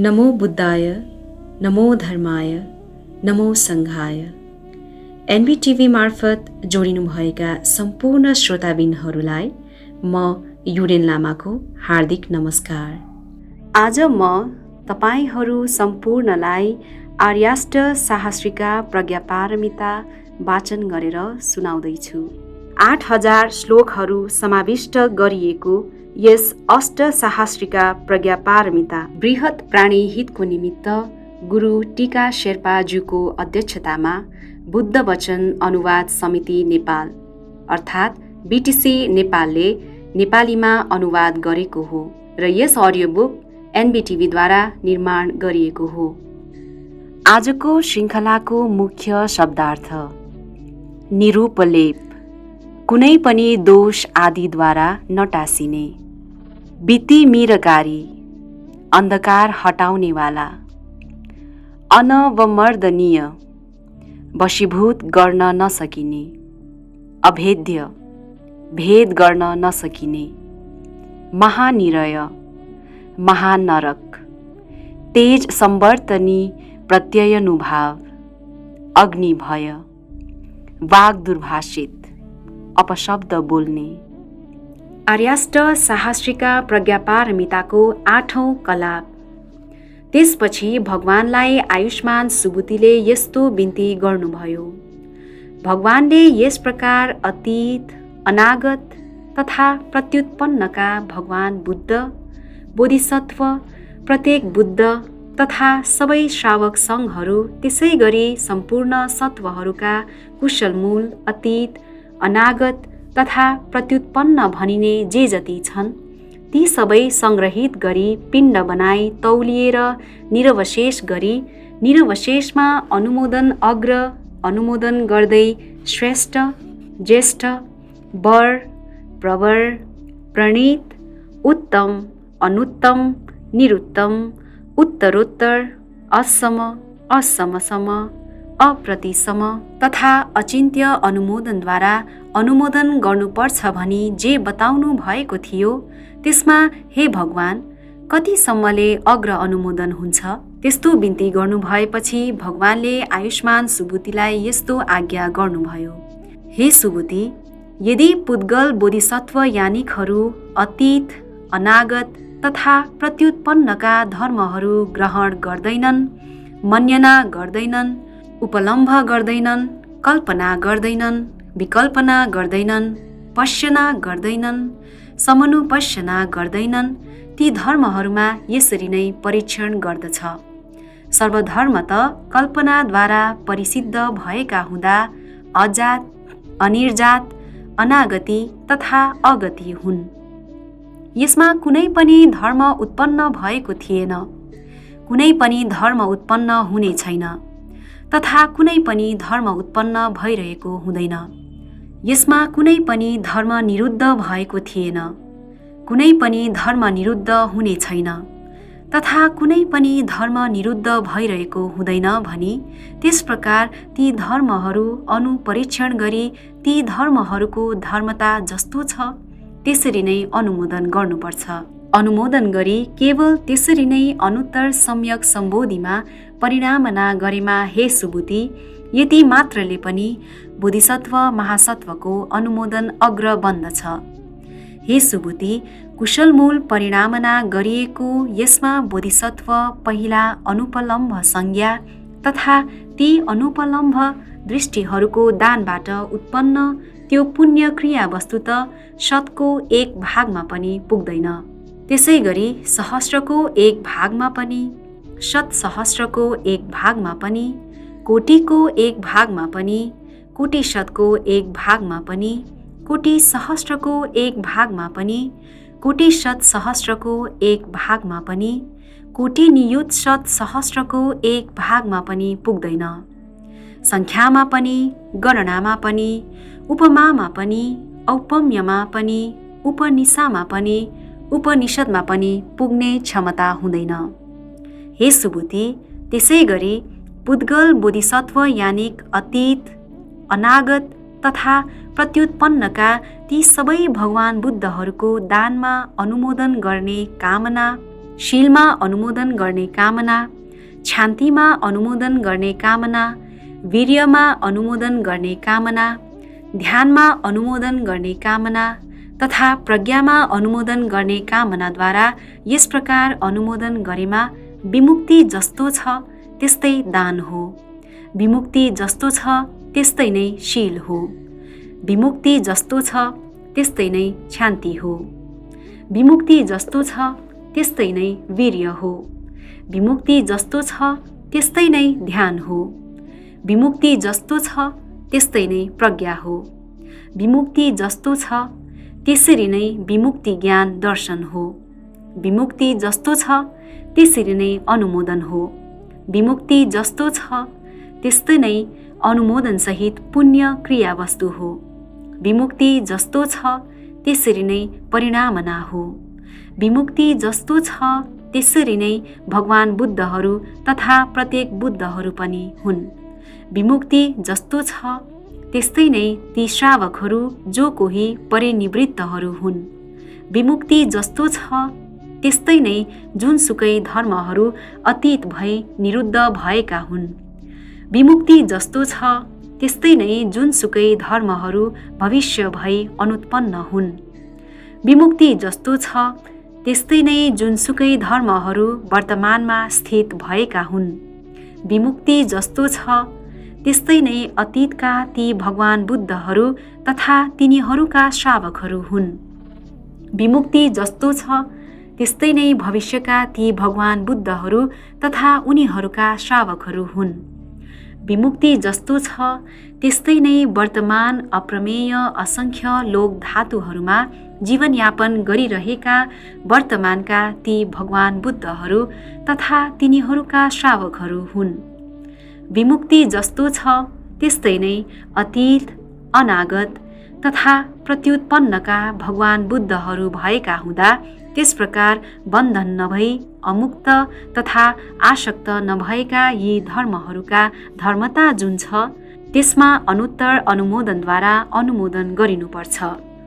नमो बुद्धाय, नमो धर्माय, नमो सङ्घाय। एनबिटिभी मार्फत जोडिनुभएका सम्पूर्ण श्रोताबिनहरूलाई म युडेन लामाको हार्दिक नमस्कार। आज म तपाईहरू सम्पूर्णलाई आर्याष्ट साहस्रिका प्रज्ञापारमिता वाचन गरेर सुनाउँदैछु। 8000 श्लोकहरू समाविष्ट गरिएको यस अष्ट साहस्रिका प्रज्ञापारमिता बृहत प्राणी हितको निमित्त गुरु टीका शेर्पाज्यूको अध्यक्षतामा बुद्ध वचन अनुवाद समिति नेपाल अर्थात् बीटीसी नेपालले नेपालीमा अनुवाद गरेको हो र यस अडियो बुक एनबिटिभीद्वारा निर्माण गरिएको हो। आजको श्रृङ्खलाको मुख्य शब्दार्थ निरूपलेप, कुनै पनि दोष आदिद्वारा नटासिने, बितिमिरकारी, अन्धकार हटाउनेवाला, अनवमर्दनीय, वशीभूत गर्न नसकिने, अभेद्य, भेद गर्न नसकिने, महानिरय, महानरक, तेज संवर्तनी प्रत्ययनुभाव, अग्निभय, वाग दुर्भाषित, अपशब्द बोल्ने। आर्याष्ट साहस्रिका प्रज्ञापारमिताको 8औं कलाप। त्यसपछि भगवानलाई आयुष्मान सुबुतिले यस्तो बिन्ती गर्नुभयो। भगवानले यस प्रकार अतीत, अनागत तथा प्रत्युत्पन्नका भगवान बुद्ध, बोधिसत्व, प्रत्येक बुद्ध तथा सबै श्रावक सङ्घहरू, त्यसै गरी सम्पूर्ण सत्वहरूका कुशलमूल, अतीत, अनागत तथा प्रत्युत्पन्न भनिने जे जति छन् ती सबै सङ्ग्रहित गरी पिण्ड बनाई तौलिएर निरवशेष गरी निरवशेषमा अनुमोदन अग्र अनुमोदन गर्दै श्रेष्ठ, ज्येष्ठ, वर, प्रवर, प्रणीत, उत्तम, अनुत्तम, निरुत्तम, उत्तरोत्तर, असम, असमसम, अप्रतिसम तथा अचिन्त्य अनुमोदनद्वारा अनुमोदन गर्नुपर्छ भनी जे बताउनु भएको थियो त्यसमा हे भगवान कतिसम्मले अग्र अनुमोदन हुन्छ त्यस्तो बिन्ती गर्नुभएपछि भगवानले आयुष्मान सुबुतिलाई यस्तो आज्ञा गर्नुभयो। हे सुबुति, यदि पुद्गल बोधिसत्व यानिकहरू अतीत, अनागत तथा प्रत्युत्पन्नका धर्महरू ग्रहण गर्दैनन्, मन्यना गर्दैनन्, उपलम्भ गर्दैनन्, कल्पना गर्दैनन्, विकल्पना गर्दैनन्, पश्यना गर्दैनन्, समनुपश्यना गर्दैनन्, ती धर्महरूमा यसरी नै परीक्षण गर्दछ। सर्वधर्म त कल्पनाद्वारा परिसिद्ध भएका हुँदा अजात, अनिर्जात, अनागति तथा अगति हुन्। यसमा कुनै पनि धर्म उत्पन्न भएको थिएन, कुनै पनि धर्म उत्पन्न हुने छैन तथा कुनै पनि धर्म उत्पन्न भइरहेको हुँदैन। यसमा कुनै पनि धर्म निरुद्ध भएको थिएन, कुनै पनि धर्म निरुद्ध हुने छैन तथा कुनै पनि धर्म निरुद्ध भइरहेको हुँदैन भनी त्यस प्रकार ती धर्महरू अनुपरीक्षण गरी ती धर्महरूको धर्मता जस्तो छ त्यसरी नै अनुमोदन गर्नुपर्छ। अनुमोदन गरी केवल त्यसरी नै अनुत्तर सम्यक सम्बोधिमा परिणामना गरेमा हे सुबुति यति मात्रले पनि बोधिसत्व महासत्वको अनुमोदन अग्र बन्दछ। हे सुबुति, कुशलमूल परिणामना गरिएको यसमा बोधिसत्व पहिला अनुपलम्भ संज्ञा तथा ती अनुपलम्भ दृष्टिहरूको दानबाट उत्पन्न त्यो पुण्य क्रिया वस्तुत शतको 1 भागमा पनि पुग्दैन। त्यसै गरी सहस्रको 1 भागमा पनि, शत सहस्रको 1 भागमा पनि, कोटिको 1 भागमा पनि, कोटि शतको 1 भागमा पनि, कोटि सहस्रको 1 भागमा पनि, कोटि शत सहस्रको 1 भागमा पनि, कोटि नियुत शत सहस्रको 1 भागमा पनि पुग्दैन। सङ्ख्यामा पनि, गणनामा पनि, उपमामा पनि, औपम्यमा पनि, उपनिषामा पनि, उपनिषदमा पनि पुग्ने क्षमता हुँदैन। हे सुबुति, त्यसै गरी पुद्गल बोधिसत्व यानिक अतीत, अनागत तथा प्रत्युत्पन्नका ती सबै भगवान बुद्धहरूको दानमा अनुमोदन गर्ने कामना शीलमा अनुमोदन गर्ने कामना, शान्तिमा अनुमोदन गर्ने कामना, वीर्यमा अनुमोदन गर्ने कामना, ध्यानमा अनुमोदन गर्ने कामना तथा प्रज्ञामा अनुमोदन गर्ने कामनाद्वारा यस प्रकार अनुमोदन गरेमा विमुक्ति जस्तो छ त्यस्तै दान हो। विमुक्ति जस्तो छ त्यस्तै नै शील हो। विमुक्ति जस्तो छ त्यस्तै नै शान्ति हो। विमुक्ति जस्तो छ त्यस्तै नै वीर्य हो। विमुक्ति जस्तो छ त्यस्तै नै ध्यान हो। विमुक्ति जस्तो छ त्यस्तै नै प्रज्ञा हो। विमुक्ति जस्तो छ त्यसरी नै विमुक्ति ज्ञान दर्शन हो। विमुक्ति जस्तो छ त्यसरी नै अनुमोदन हो। विमुक्ति जस्तो छ त्यस्तै नै अनुमोदनसहित पुण्य क्रिया वस्तु हो। विमुक्ति जस्तो छ त्यसरी नै परिणामना हो। विमुक्ति जस्तो छ त्यसरी नै भगवान बुद्धहरू तथा प्रत्येक बुद्धहरू पनि हुन्। विमुक्ति जस्तो छ त्यस्तै नै ती श्रावकहरू जो कोही परिनिवृत्तहरू हुन्। विमुक्ति जस्तो छ त्यस्तै नै जुनसुकै धर्महरू अतीत भई निरुद्ध भएका हुन्। विमुक्ति जस्तो छ त्यस्तै नै जुनसुकै धर्महरू भविष्य भई अनुत्पन्न हुन्। विमुक्ति जस्तो छ त्यस्तै नै जुनसुकै धर्महरू वर्तमानमा स्थित भएका हुन्। विमुक्ति जस्तो छ त्यस्तै नै अतीतका ती भगवान बुद्धहरू तथा तिनीहरूका श्रावकहरू हुन्। विमुक्ति जस्तो छ त्यस्तै नै भविष्यका ती भगवान बुद्धहरू तथा उनीहरूका श्रावकहरू हुन्। विमुक्ति जस्तो छ त्यस्तै नै वर्तमान अप्रमेय असङ्ख्य लोक धातुहरूमा जीवनयापन गरिरहेका वर्तमानका ती भगवान बुद्धहरू तथा तिनीहरूका श्रावकहरू हुन्। विमुक्ति जस्तो छ त्यस्तै नै अतीत, अनागत तथा प्रत्युत्पन्नका भगवान बुद्धहरू भएका हुँदा त्यस प्रकार बन्धन नभई अमुक्त तथा आसक्त नभएका यी धर्महरूका धर्मता जुन छ त्यसमा अनुत्तर अनुमोदनद्वारा अनुमोदन गरिनुपर्छ।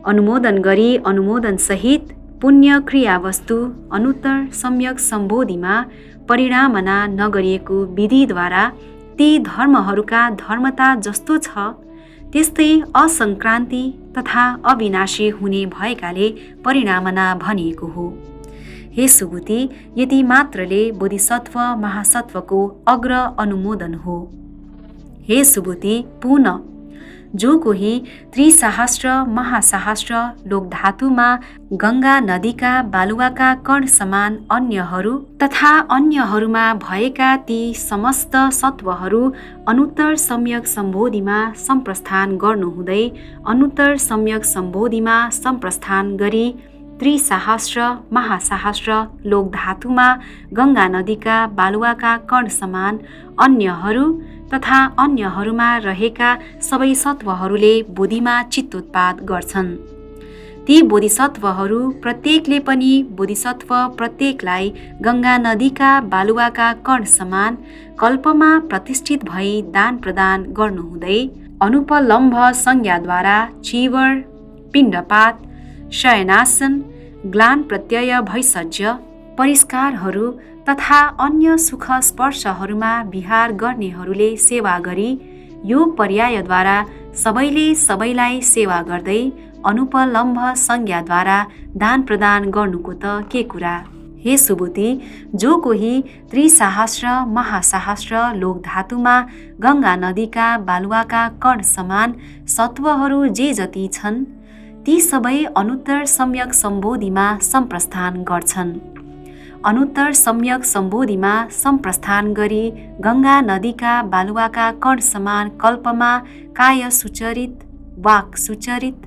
अनुमोदन गरी अनुमोदनसहित पुण्य क्रियावस्तु अनुत्तर सम्यक सम्बोधिमा परिणामना नगरिएको विधिद्वारा ती धर्महरूका धर्मता जस्तो छ त्यस्तै असङ्क्रान्ति तथा अविनाशी हुने भएकाले परिणामना भनिएको हो। हे सुबुति, यति मात्रले बोधिसत्व महासत्वको अग्र अनुमोदन हो। हे सुबुति, पुनः जो कोही त्रिसहस्र महासहस्र लोकधातुमा गङ्गा नदीका बालुवाका कण समान अन्यहरू तथा अन्यहरूमा भएका ती समस्त सत्वहरू अनुत्तर सम्यक सम्बोधिमा सम्प्रस्थान गर्नुहुँदै अनुत्तर सम्यक सम्बोधिमा सम्प्रस्थान गरी त्रिसहस्र महासहस्र लोकधातुमा गङ्गा नदीका बालुवाका कण समान अन्यहरू तथा अन्यहरूमा रहेका सबै सत्वहरूले बोधिमा चित्तोत्पाद गर्छन्। ती बोधिसत्वहरू प्रत्येकले पनि बोधिसत्व प्रत्येकलाई गङ्गा नदीका बालुवाका कण समान कल्पमा प्रतिष्ठित भई दान प्रदान गर्नुहुँदै अनुपलम्भ संज्ञाद्वारा चिवर, पिण्डपात, शयनासन, ग्लान प्रत्यय भैषज्य, परिष्कारहरू तथा अन्य सुख स्पर्शहरूमा विहार गर्नेहरूले सेवा गरी यो पर्यायद्वारा सबैले सबैलाई सेवा गर्दै अनुपलम्भ संज्ञाद्वारा दान प्रदान गर्नुको त के कुरा। हे सुबुति, जो कोही त्रिसहस्र महासहस्र लोकधातुमा गङ्गा नदीका बालुवाका कण समान सत्वहरू जे जति छन् ती सबै अनुत्तर सम्यक सम्बोधिमा सम्प्रस्थान गर्छन्। अनुत्तर सम्यक सम्बोधिमा सम्प्रस्थान गरी गङ्गा नदीका बालुवाका कण समान कल्पमा काय सुचरित, वाक् सुचरित,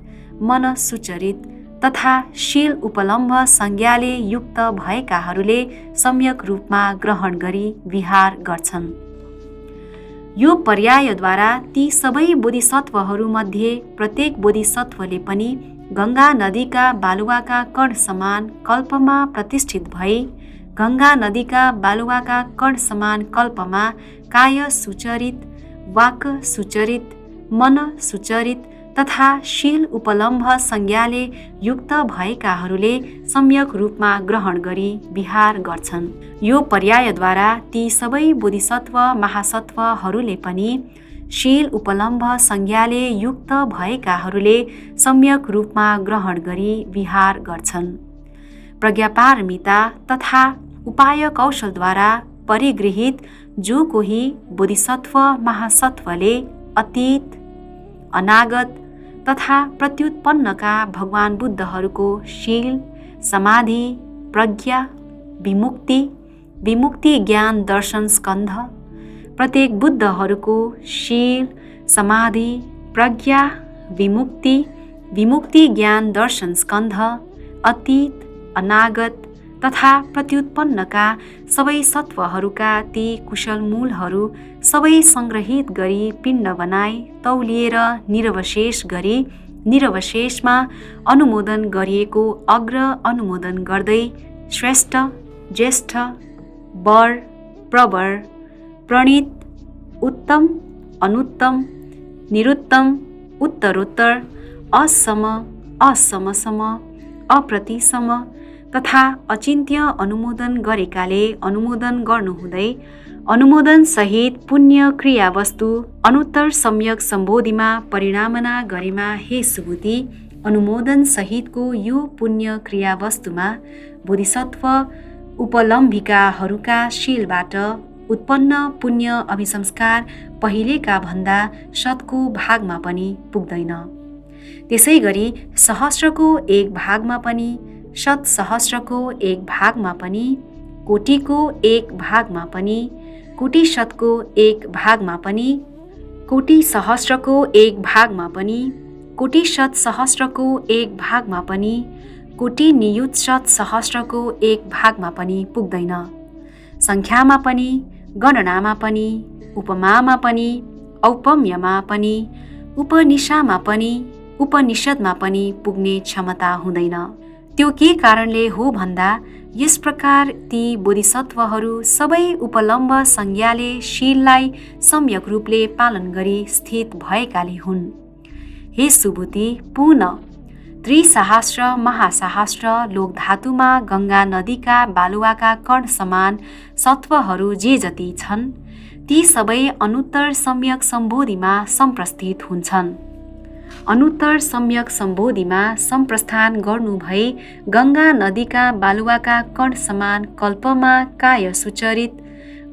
मन सुचरित तथा शील उपलम्भ संज्ञाले युक्त भएकाहरूले सम्यक रूपमा ग्रहण गरी विहार गर्छन्। यो पर्यायद्वारा ती सबै बोधिसत्वहरूमध्ये प्रत्येक बोधिसत्वले पनि गङ्गा नदीका बालुवाका कण समान कल्पमा प्रतिष्ठित भई गङ्गा नदीका बालुवाका कण समान कल्पमा काय सुचरित, वाक् सुचरित, मन सुचरित तथा शील उपलम्भ संज्ञाले युक्त भएकाहरूले सम्यक रूपमा ग्रहण गरी विहार गर्छन्। यो पर्यायद्वारा ती सबै बोधिसत्व महासत्वहरूले पनि शील उपलम्भ संज्ञाले युक्त भएकाहरूले सम्यक रूपमा ग्रहण गरी विहार गर्छन्। प्रज्ञापारमिता तथा उपाय कौशलद्वारा परिगृहित जो कोही बोधिसत्व महासत्वले अतीत, अनागत तथा प्रत्युत्पन्नका भगवान बुद्धहरूको शील, समाधि, प्रज्ञा, विमुक्ति, विमुक्ति ज्ञान दर्शन स्कन्ध, प्रत्येक बुद्धहरूको शील, समाधि, प्रज्ञा, विमुक्ति, विमुक्ति ज्ञान दर्शन स्कन्ध, अतीत, अनागत तथा प्रत्युत्पन्नका सबै सत्वहरूका ती कुशल मूलहरू सबै सङ्ग्रहित गरी पिण्ड बनाई तौलिएर निरवशेष गरी निरवशेषमा अनुमोदन गरिएको अग्र अनुमोदन गर्दै श्रेष्ठ, ज्येष्ठ, वर, प्रवर, प्रणीत, उत्तम, अनुत्तम, निरुत्तम, उत्तरोत्तर, असम, असमसम, अप्रतिसम तथा अचिन्त्य अनुमोदन गरेकाले अनुमोदन गर्नुहुँदै अनुमोदन सहित पुण्य क्रियावस्तु अनुत्तर सम्यक सम्बोधिमा परिणामना गरेमा हे सुबुद्धि, अनुमोदन सहितको यो पुण्य क्रियावस्तुमा बोधिसत्व उपलम्भिकाहरूका शीलबाट उत्पन्न पुण्य अभिसंस्कार पहिलेका भन्दा शतको भागमा पनि पुग्दैन। त्यसै गरी सहस्रको एक भागमा पनि, शत सहस्रको एक भागमा पनि, कोटिको एक भागमा पनि, कोटि शतको एक भागमा पनि, कोटि सहस्रको एक भागमा पनि, कोटि शत सहस्रको एक भागमा पनि, कोटि नियुत शत सहस्रको एक भागमा पनि पुग्दैन। सङ्ख्यामा पनि, गणनामा पनि, उपमामा पनि, औपम्यमा पनि, उपनिषामा पनि, उपनिषदमा पनि पुग्ने क्षमता हुँदैन। त्यो के कारणले हो भन्दा यस प्रकार ती बोधिसत्वहरू सबै उपलम्भ संज्ञाले शीललाई सम्यक रूपले पालन गरी स्थित भएकाले हुन्। हे सुबुद्धि, पुनः त्रिसहस्र महासहस्र लोकधातुमा गङ्गा नदीका बालुवाका कण समान सत्वहरू जे जति छन् ती सबै अनुत्तर सम्यक सम्बोधिमा सम्प्रस्थित हुन्छन्। अनुत्तर सम्यक सम्बोधिमा सम्प्रस्थान गर्नु भई गङ्गा नदीका बालुवाका कण समान कल्पमा काय सुचरित,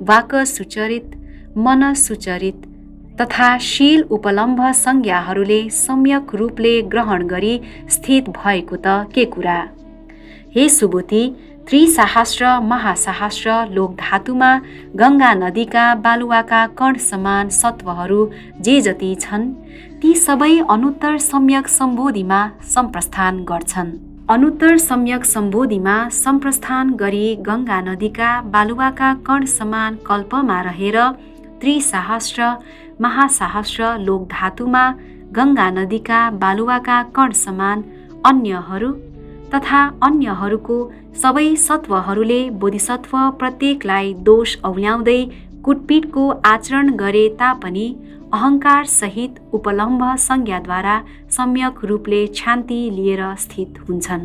वाक सुचरित, मन सुचरित तथा शील उपलम्भ संज्ञाहरूले सम्यक रूपले ग्रहण गरी स्थित भएको त के कुरा। हे सुबुद्धि, त्रिसहस्र महासहस्र लोकधातुमा गङ्गा नदीका बालुवाका कण समान सत्वहरू जे जति छन् ती सबै अनुत्तर सम्यक सम्बोधिमा सम्प्रस्थान गर्छन्। अनुत्तर सम्यक सम्बोधिमा सम्प्रस्थान गरी गङ्गा नदीका बालुवाका कण समान कल्पमा रहेर त्रिसहस्र महासहस्र लोकधातुमा गङ्गा नदीका बालुवाका कण समान अन्यहरू तथा अन्यहरूको सबै सत्वहरूले बोधिसत्व प्रत्येकलाई दोष औल्याउँदै कुटपिटको आचरण गरे तापनि अहङ्कार सहित उपलम्भ संज्ञाद्वारा सम्यक रूपले शान्ति लिएर स्थित हुन्छन्।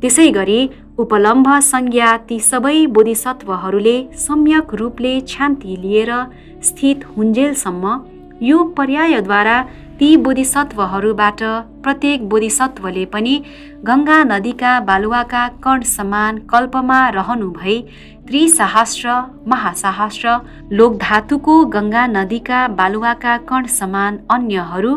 त्यसै गरी उपलम्भ संज्ञा ती सबै बोधिसत्वहरूले सम्यक रूपले शान्ति लिएर स्थित हुन्जेलसम्म यो पर्यायद्वारा ती बोधिसत्वहरूबाट प्रत्येक बोधिसत्वले पनि गङ्गा नदीका बालुवाका कण समान कल्पमा रहनु भई त्रिसहस्र महासहस्र लोकधातुको गङ्गा नदीका बालुवाका कण समान अन्यहरू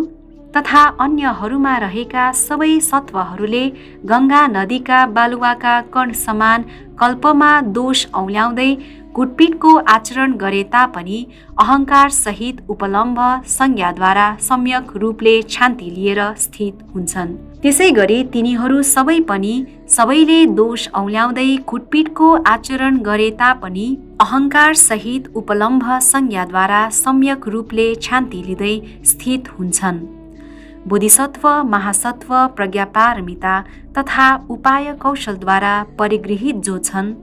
तथा अन्यहरूमा रहेका सबै सत्वहरूले गङ्गा नदीका बालुवाका कण समान कल्पमा दोष औल्याउँदै कुटपिटको आचरण गरे तापनि अहङ्कार सहित उपलम्भ संज्ञाद्वारा सम्यक रूपले शान्ति लिएर स्थित हुन्छन्। त्यसै गरी तिनीहरू सबै पनि सबैले दोष औल्याउँदै कुटपिटको आचरण गरे तापनि अहङ्कार सहित उपलम्भ संज्ञाद्वारा सम्यक रूपले शान्ति लिँदै स्थित हुन्छन्। बोधिसत्व महासत्व प्रज्ञापारमिता तथा उपाय कौशलद्वारा परिगृहित जो छन्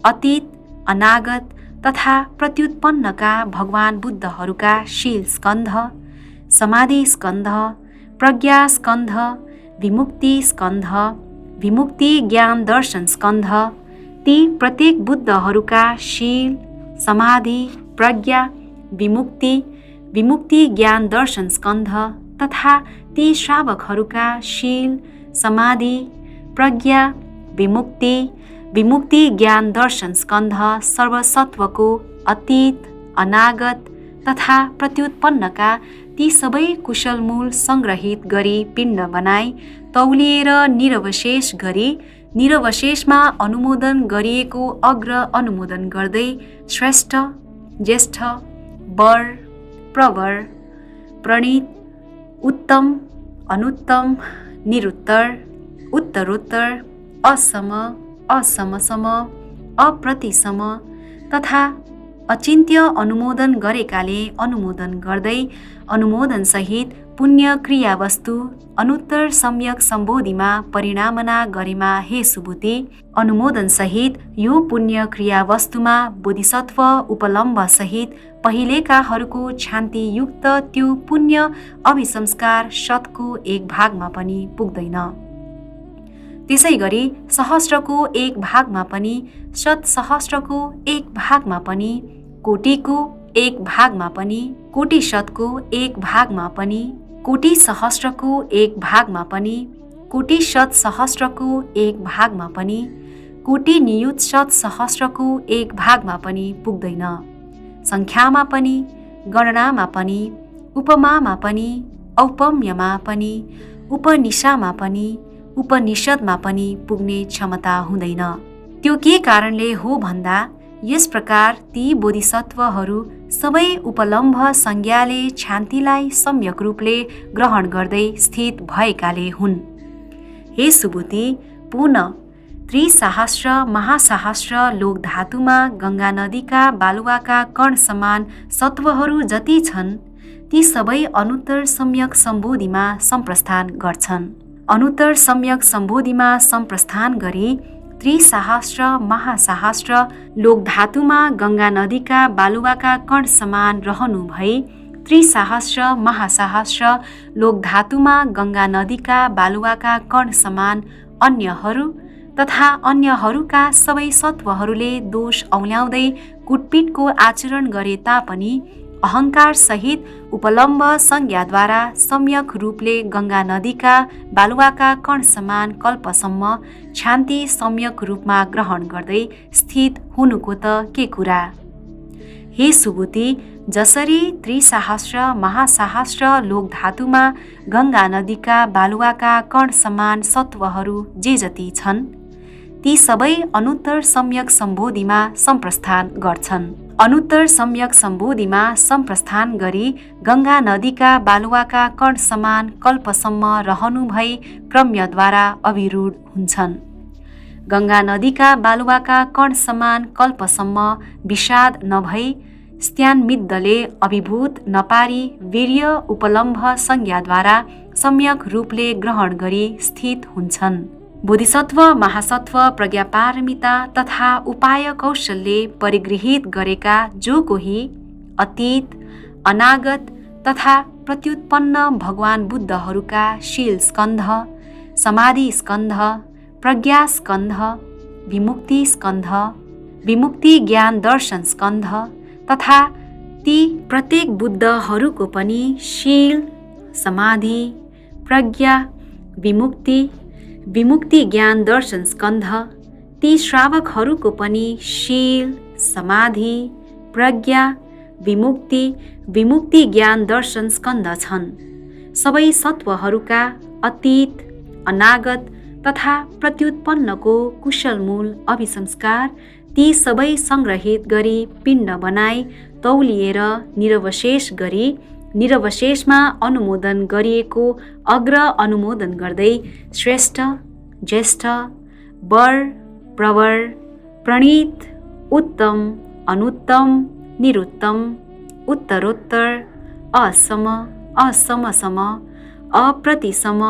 अतीत अनागत तथा प्रत्युत्पन्नका भगवान बुद्धहरूका शील स्कन्ध, समाधि स्कन्ध, प्रज्ञा स्कन्ध, विमुक्ति स्कन्ध, विमुक्ति ज्ञान दर्शन स्कन्ध, ती प्रत्येक बुद्धहरूका शील, समाधि, प्रज्ञा, विमुक्ति, विमुक्ति ज्ञान दर्शन स्कन्ध तथा ती श्रावकहरूका शील, समाधि, प्रज्ञा, विमुक्ति, विमुक्ति ज्ञान दर्शन स्कन्ध सर्वसत्वको अतीत, अनागत तथा प्रत्युत्पन्नका ती सबै कुशल मूल सङ्ग्रहित गरी पिण्ड बनाई तौलिएर निरवशेष गरी निरवशेषमा अनुमोदन गरिएको अग्र अनुमोदन गर्दै श्रेष्ठ, ज्येष्ठ, वर, प्रवर, प्रणीत, उत्तम, अनुत्तम, निरुत्तर, उत्तरोत्तर, असम, असमसम, अप्रतिसम तथा अचिन्त्य अनुमोदन गरेकाले अनुमोदन गर्दै अनुमोदनसहित पुण्य क्रियावस्तु अनुत्तर सम्यक सम्बोधिमा परिणामना गरेमा हे सुबुति, अनुमोदनसहित यो पुण्य क्रियावस्तुमा बोधिसत्व उपलम्बसहित पहिलेकाहरूको शान्तियुक्त त्यो पुण्य अभिसंस्कार शतको एक भागमा पनि पुग्दैन। त्यसै गरी सहस्रको एक भागमा पनि, शत सहस्रको एक भागमा पनि, कोटिको एक भागमा पनि, कोटि शतको एक भागमा पनि, कोटि सहस्रको एक भागमा पनि, कोटि शत सहस्रको एक भागमा पनि, कोटि नियुत शत सहस्रको एक भागमा पनि पुग्दैन। सङ्ख्यामा पनि, गणनामा पनि, उपमामा पनि, औपम्यमा पनि, उपनिषामा पनि, उपनिषदमा पनि पुग्ने क्षमता हुँदैन। त्यो के कारणले हो भन्दा यस प्रकार ती बोधिसत्वहरू सबै उपलम्भ संज्ञाले शान्तिलाई सम्यक रूपले ग्रहण गर्दै स्थित भएकाले हुन्। हे सुबुति, पुनः त्रिसहस्र महासहस्र लोक धातुमा गङ्गा नदीका बालुवाका कण समान सत्वहरू जति छन् ती सबै अनुत्तर सम्यक सम्बोधिमा सम्प्रस्थान गर्छन्। अनुत्तर सम्यक सम्बोधिमा सम्प्रस्थान गरी त्रिसहस्र महासहस्र लोक धातुमा गङ्गा नदीका बालुवाका कण समान रहनु भई त्रिसहस्र महासहस्र लोक धातुमा गङ्गा नदीका बालुवाका कण समान अन्यहरू तथा अन्यहरूका सबै सत्वहरूले दोष औल्याउँदै कुटपिटको आचरण गरे तापनि अहङ्कार सहित उपलम्ब संज्ञाद्वारा सम्यक रूपले गङ्गा नदीका बालुवाका कण समान कल्पसम्म शान्ति सम्यक रूपमा ग्रहण गर्दै स्थित हुनुको त के कुरा। हे सुबुति, जसरी त्रिसहस्र महासहस्र लोक धातुमा गङ्गा नदीका बालुवाका कण समान सत्वहरू जे जति छन् ती सबै अनुत्तर सम्यक सम्बोधिमा सम्प्रस्थान गर्छन्। अनुत्तर सम्यक सम्बोधिमा सम्प्रस्थान गरी गङ्गा नदीका बालुवाका कण समान कल्पसम्म रहनु भई क्रम्यद्वारा अविरूढ हुन्छन्। गङ्गा नदीका बालुवाका कण समान कल्पसम्म विषाद नभई स्त्यान्मिद्दले अभिभूत नपारी वीर्य उपलम्भ संज्ञाद्वारा सम्यक रूपले ग्रहण गरी स्थित हुन्छन्। बोधिसत्व महासत्व प्रज्ञापारमिता तथा उपाय कौशलले परिगृहित गरेका जो कोही अतीत, अनागत तथा प्रत्युत्पन्न भगवान बुद्धहरूका शील स्कन्ध, समाधि स्कन्ध, प्रज्ञा स्कन्ध, विमुक्ति स्कन्ध, विमुक्ति ज्ञान दर्शन स्कन्ध तथा ती प्रत्येक बुद्धहरूको पनि शील, समाधि, प्रज्ञा, विमुक्ति, विमुक्ति ज्ञान दर्शन स्कन्ध, ती श्रावकहरूको पनि शील, समाधि, प्रज्ञा, विमुक्ति, विमुक्ति ज्ञान दर्शन स्कन्ध छन्। सबै सत्वहरूका अतीत, अनागत तथा प्रत्युत्पन्नको कुशल मूल अभिसंस्कार ती सबै सङ्ग्रहित गरी पिण्ड बनाई तौलिएर निरवशेष गरी निरवशेषमा अनुमोदन गरिएको अग्र अनुमोदन गर्दै श्रेष्ठ, ज्येष्ठ, वर, प्रवर, प्रणीत, उत्तम, अनुत्तम, निरुत्तम, उत्तरोत्तर, असम, असमसम, अप्रतिसम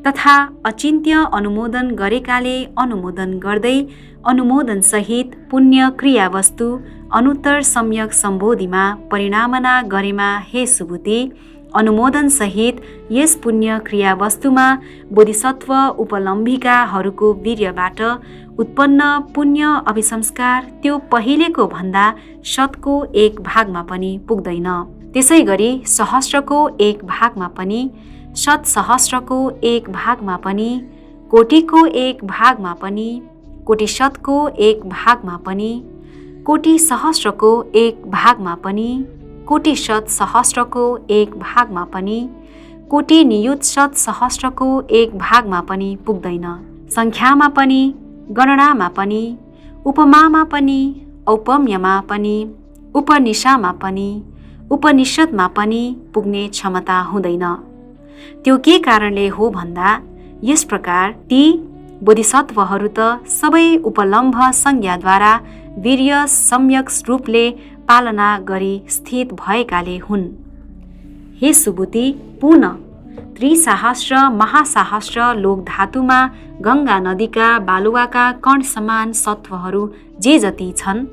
तथा अचिन्त्य अनुमोदन गरेकाले अनुमोदन गर्दै अनुमोदनसहित पुण्य क्रियावस्तु अनुत्तर सम्यक सम्बोधिमा परिणामना गरेमा हे सुबुति, अनुमोदनसहित यस पुण्य क्रिया वस्तुमा बोधिसत्व उपलम्बिकाहरूको वीर्यबाट उत्पन्न पुण्य अभिसंस्कार त्यो पहिलेको भन्दा शतको 1 भागमा पनि पुग्दैन। त्यसै गरी सहस्रको 1 भागमा पनि, शत सहस्रको 1 भागमा पनि, कोटिको 1 भागमा पनि, कोटि शतको 1 भागमा पनि, कोटि सहस्रको 1 भागमा पनि, कोटि शत सहस्रको 1 भागमा पनि, कोटि नियुत शत सहस्रको 1 भागमा पनि पुग्दैन। सङ्ख्यामा पनि, गणनामा पनि, उपमामा पनि, औपम्यमा पनि, उपनिषामा पनि, उपनिषदमा पनि पुग्ने क्षमता हुँदैन। त्यो के कारणले हो भन्दा यस प्रकार ती बोधिसत्वहरू त सबै उपलम्भ संज्ञाद्वारा वीर्य सम्यक रूपले पालना गरी स्थित भएकाले हुन्। हे सुबुति, पुनः त्रिसहस्र महासहस्र लोक धातुमा गङ्गा नदीका बालुवाका कण समान सत्वहरू जे जति छन्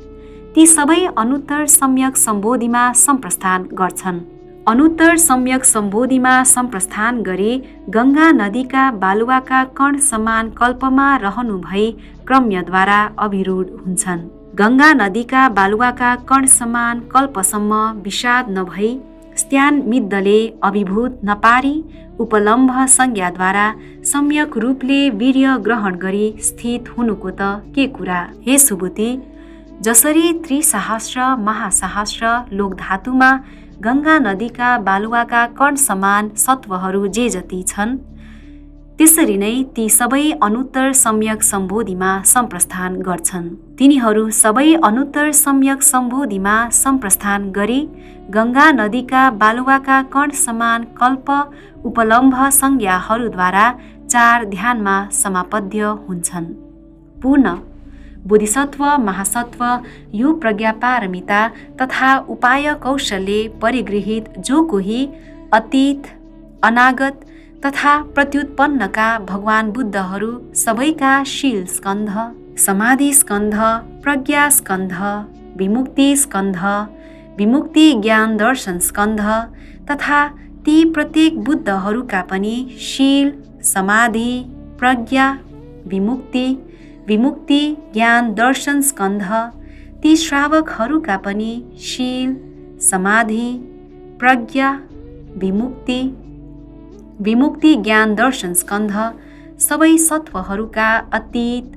ती सबै अनुत्तर सम्यक सम्बोधिमा सम्प्रस्थान गर्छन्। अनुत्तर सम्यक सम्बोधिमा सम्प्रस्थान गरी गङ्गा नदीका बालुवाका कण समान कल्पमा रहनु भई क्रम्यद्वारा अभिरूढ हुन्छन्। गङ्गा नदीका बालुवाका कण समान कल्पसम्म विषाद नभई स्त्यान मिद्दले अभिभूत नपारी उपलम्भ संज्ञाद्वारा सम्यक रूपले वीर्य ग्रहण गरी स्थित हुनुको त के कुरा। हे सुबुति, जसरी त्रिसहस्र महासहस्र लोक धातुमा गङ्गा नदीका बालुवाका कण समान सत्वहरू जे जति छन् त्यसरी नै ती सबै अनुत्तर सम्यक सम्बोधिमा सम्प्रस्थान गर्छन्। तिनीहरू सबै अनुत्तर सम्यक सम्बोधिमा सम्प्रस्थान गरी गङ्गा नदीका बालुवाका कण समान कल्प उपलम्भ संज्ञाहरूद्वारा 4 ध्यानमा समापद्य हुन्छन्। पूर्ण बोधिसत्व महासत्व यो प्रज्ञापारमिता तथा उपाय कौशलले परिगृहित जो कोही अतीत अनागत तथा प्रत्युत्पन्नका भगवान बुद्धहरू सबैका शील स्कन्ध, समाधि स्कन्ध, प्रज्ञा स्कन्ध, विमुक्ति स्कन्ध, विमुक्ति ज्ञान दर्शन स्कन्ध तथा ती प्रत्येक बुद्धहरूका पनि शील, समाधि, प्रज्ञा, विमुक्ति, विमुक्ति ज्ञान दर्शन स्कन्ध, ती श्रावकहरूका पनि शील, समाधि, प्रज्ञा, विमुक्ति, विमुक्ति ज्ञान दर्शन स्कन्ध सबै सत्वहरूका अतीत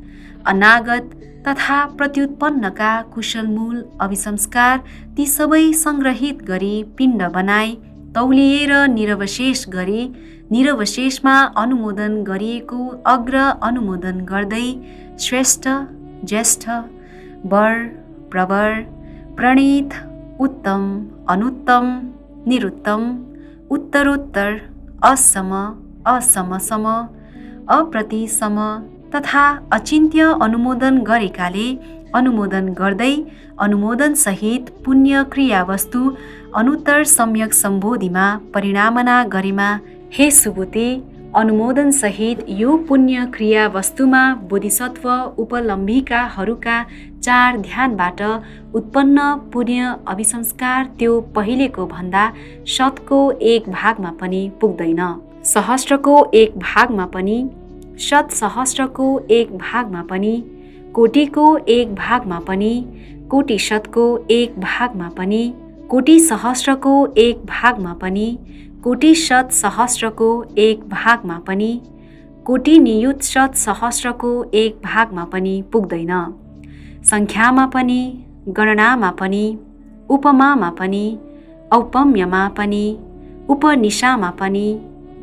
अनागत तथा प्रत्युत्पन्नका कुशलमूल अभिसंस्कार ती सबै सङ्ग्रहित गरी पिण्ड बनाई तौलिएर निरवशेष गरी निरवशेषमा अनुमोदन गरिएको अग्र अनुमोदन गर्दै श्रेष्ठ, ज्येष्ठ, वर, प्रवर, प्रणीत, उत्तम, अनुत्तम, निरुत्तम, उत्तरोत्तर, असम, असमसम, अप्रतिसम तथा अचिन्त्य अनुमोदन गरेकाले अनुमोदन गर्दै अनुमोदन सहित पुण्य क्रिया वस्तु अनुत्तर सम्यक सम्बोधिमा परिणामना गरेमा। हे सुबुते, अनुमोदन सहित यो पुण्य क्रिया वस्तुमा बोधिसत्व उपलम्बिकाहरूका 4 ध्यानबाट उत्पन्न पुण्य अभिसंस्कार त्यो पहिलेको भन्दा शतको 1 भागमा पनि पुग्दैन। सहस्रको 1 भागमा पनि, शत सहस्रको 1 भागमा पनि, कोटिको 1 भागमा पनि, कोटि शतको 1 भागमा पनि, कोटि सहस्रको 1 भागमा पनि, कोटि शत सहस्रको 1 भागमा पनि, कोटि नियुत शत सहस्रको 1 भागमा पनि पुग्दैन। सङ्ख्यामा पनि, गणनामा पनि, उपमामा पनि, औपम्यमा पनि, उपनिषामा पनि,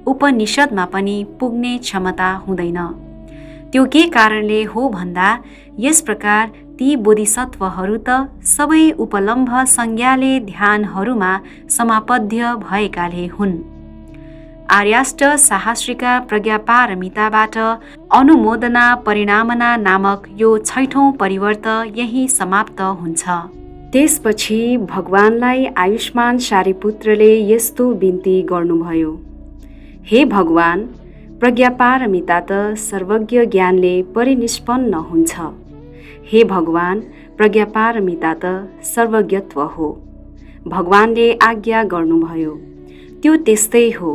उपनिषदमा पनि पुग्ने क्षमता हुँदैन। त्यो के कारणले हो भन्दा यस प्रकार ती बोधिसत्वहरू त सबै उपलम्भ संज्ञाले ध्यानहरूमा समापद्य भएकाले हुन्। आर्याष्ट साहस्रिका प्रज्ञापारमिताबाट अनुमोदना परिणामना नामक यो 6औं परिवर्त यही समाप्त हुन्छ। त्यसपछि भगवानलाई आयुष्मान सारिपुत्रले यस्तो बिन्ती गर्नुभयो। हे भगवान, प्रज्ञापारमिता त सर्वज्ञ ज्ञानले परिनिष्पन्न हुन्छ। हे भगवान, प्रज्ञापारमिता त सर्वज्ञत्व हो। भगवानले आज्ञा गर्नुभयो। त्यो त्यस्तै हो।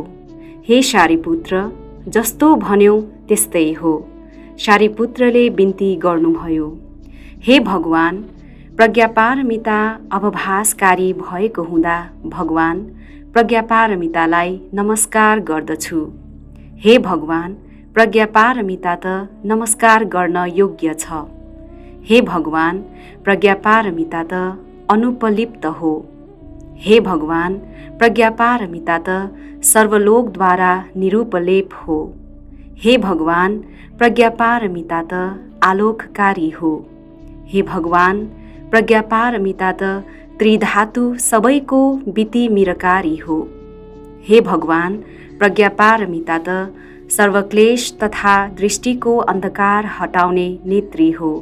हे शारीपुत्र, जस्तो भन्यौ त्यस्तै हो। शारीपुत्रले बिन्ती गर्नुभयो, हे भगवान, प्रज्ञापारमिता अवभासकारी भएको हुँदा भगवान प्रज्ञापारमितालाई नमस्कार गर्दछु। हे भगवान, प्रज्ञापारमिता त नमस्कार गर्न योग्य छ। हे भगवान, प्रज्ञापारमिता त अनुपलिप्त हो। हे भगवान, प्रज्ञापारमिता त सर्वलोकद्वारा निरुपलेप हो। हे भगवान, प्रज्ञापारमिता त आलोककारी हो। हे भगवान, प्रज्ञापारमिता त त्रिधातु सबैको बितिमिरकारी हो। हे भगवान, प्रज्ञापारमिता त सर्वक्लेश तथा दृष्टिको अन्धकार हटाउने नेत्री हो।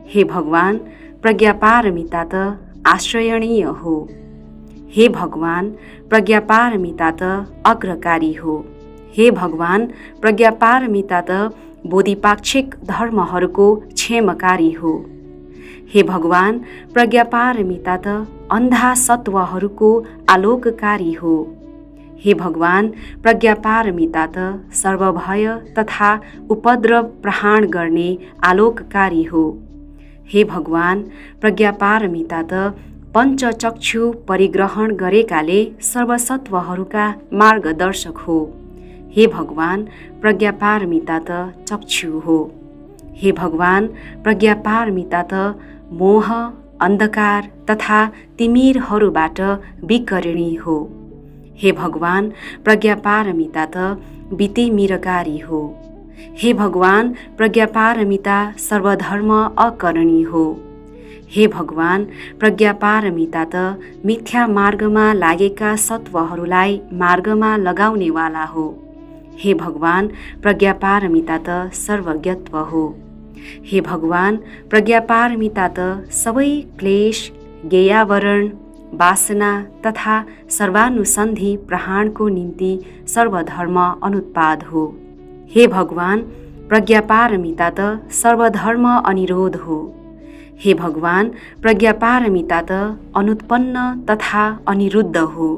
हे भगवान, प्रज्ञापारमिता त आश्रयणीय हो। हे भगवान, प्रज्ञापारमिता त अग्रकारी हो। हे भगवान, प्रज्ञापारमिता त बोधिपाक्षिक धर्महरूको क्षेमकारी हो। हे भगवान, प्रज्ञापारमिता त अन्धा सत्वहरूको आलोककारी हो। हे भगवान, प्रज्ञापारमिता त सर्वभय तथा उपद्रव प्रहार गर्ने आलोककारी हो। हे भगवान, प्रज्ञापारमिता त पञ्चचक्षु परिग्रहण गरेकाले सर्वसत्वहरूका मार्गदर्शक हो। हे भगवान, प्रज्ञापारमिता त चक्षु हो। हे भगवान, प्रज्ञापारमिता त मोह, अन्धकार तथा तिमिरहरूबाट विकरिणी हो। हे भगवान, प्रज्ञापारमिता त बितिमिरकारी हो। हे भगवान, प्रज्ञापारमिता सर्वधर्म अकरणी हो। हे भगवान, प्रज्ञापारमिता त मिथ्या मार्गमा लागेका सत्वहरूलाई मार्गमा लगाउनेवाला हो। हे भगवान, प्रज्ञापारमिता त सर्वज्ञत्व हो। हे भगवान, प्रज्ञापारमिता त सबै क्लेश, ज्ञेयावरण, वासना तथा सर्वानुसन्धि प्रहारको निम्ति सर्वधर्म अनुत्पाद हो। हे भगवान, प्रज्ञापारमिता त सर्वधर्म अनिरोध हो। हे भगवान, प्रज्ञापारमिता त अनुत्पन्न तथा अनिरुद्ध हो।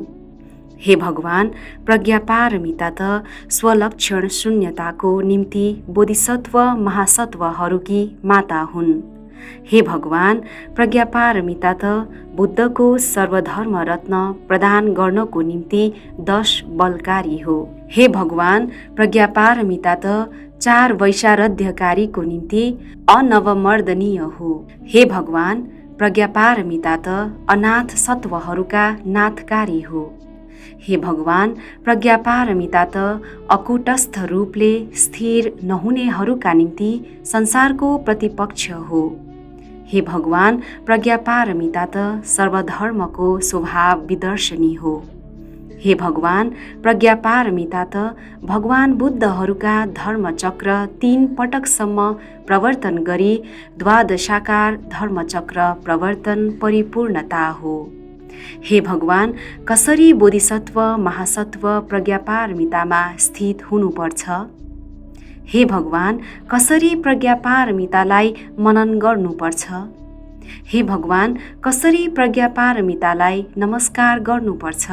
हे भगवान, प्रज्ञापारमिता त स्वलक्षण शून्यताको निम्ति बोधिसत्व महासत्वहरूकी माता हुन्। हे भगवान, प्रज्ञापारमिता त बुद्धको सर्वधर्म रत्न प्रदान गर्नको निम्ति 10 बलकारी हो। हे भगवान, प्रज्ञापारमिता त 4 वैशारध्यकारीको निम्ति अनवमर्दनीय हो। हे भगवान, प्रज्ञापारमिता त अनाथ सत्वहरूका नाथकारी हो। हे भगवान, प्रज्ञापारमिता त अकुटस्थ रूपले स्थिर नहुनेहरूका निम्ति संसारको प्रतिपक्ष हो। हे भगवान, प्रज्ञापारमिता त सर्वधर्मको स्वभाव विदर्शनी हो। हे भगवान, प्रज्ञापारमिता त भगवान बुद्धहरूका धर्मचक्र 3 पटकसम्म प्रवर्तन गरी द्वादशाकार धर्मचक्र प्रवर्तन परिपूर्णता हो। हे भगवान, कसरी बोधिसत्व महासत्व प्रज्ञापारमितामा स्थित हुनुपर्छ? हे भगवान, कसरी प्रज्ञापारमितालाई मनन गर्नुपर्छ? हे भगवान, कसरी प्रज्ञापारमितालाई नमस्कार गर्नुपर्छ?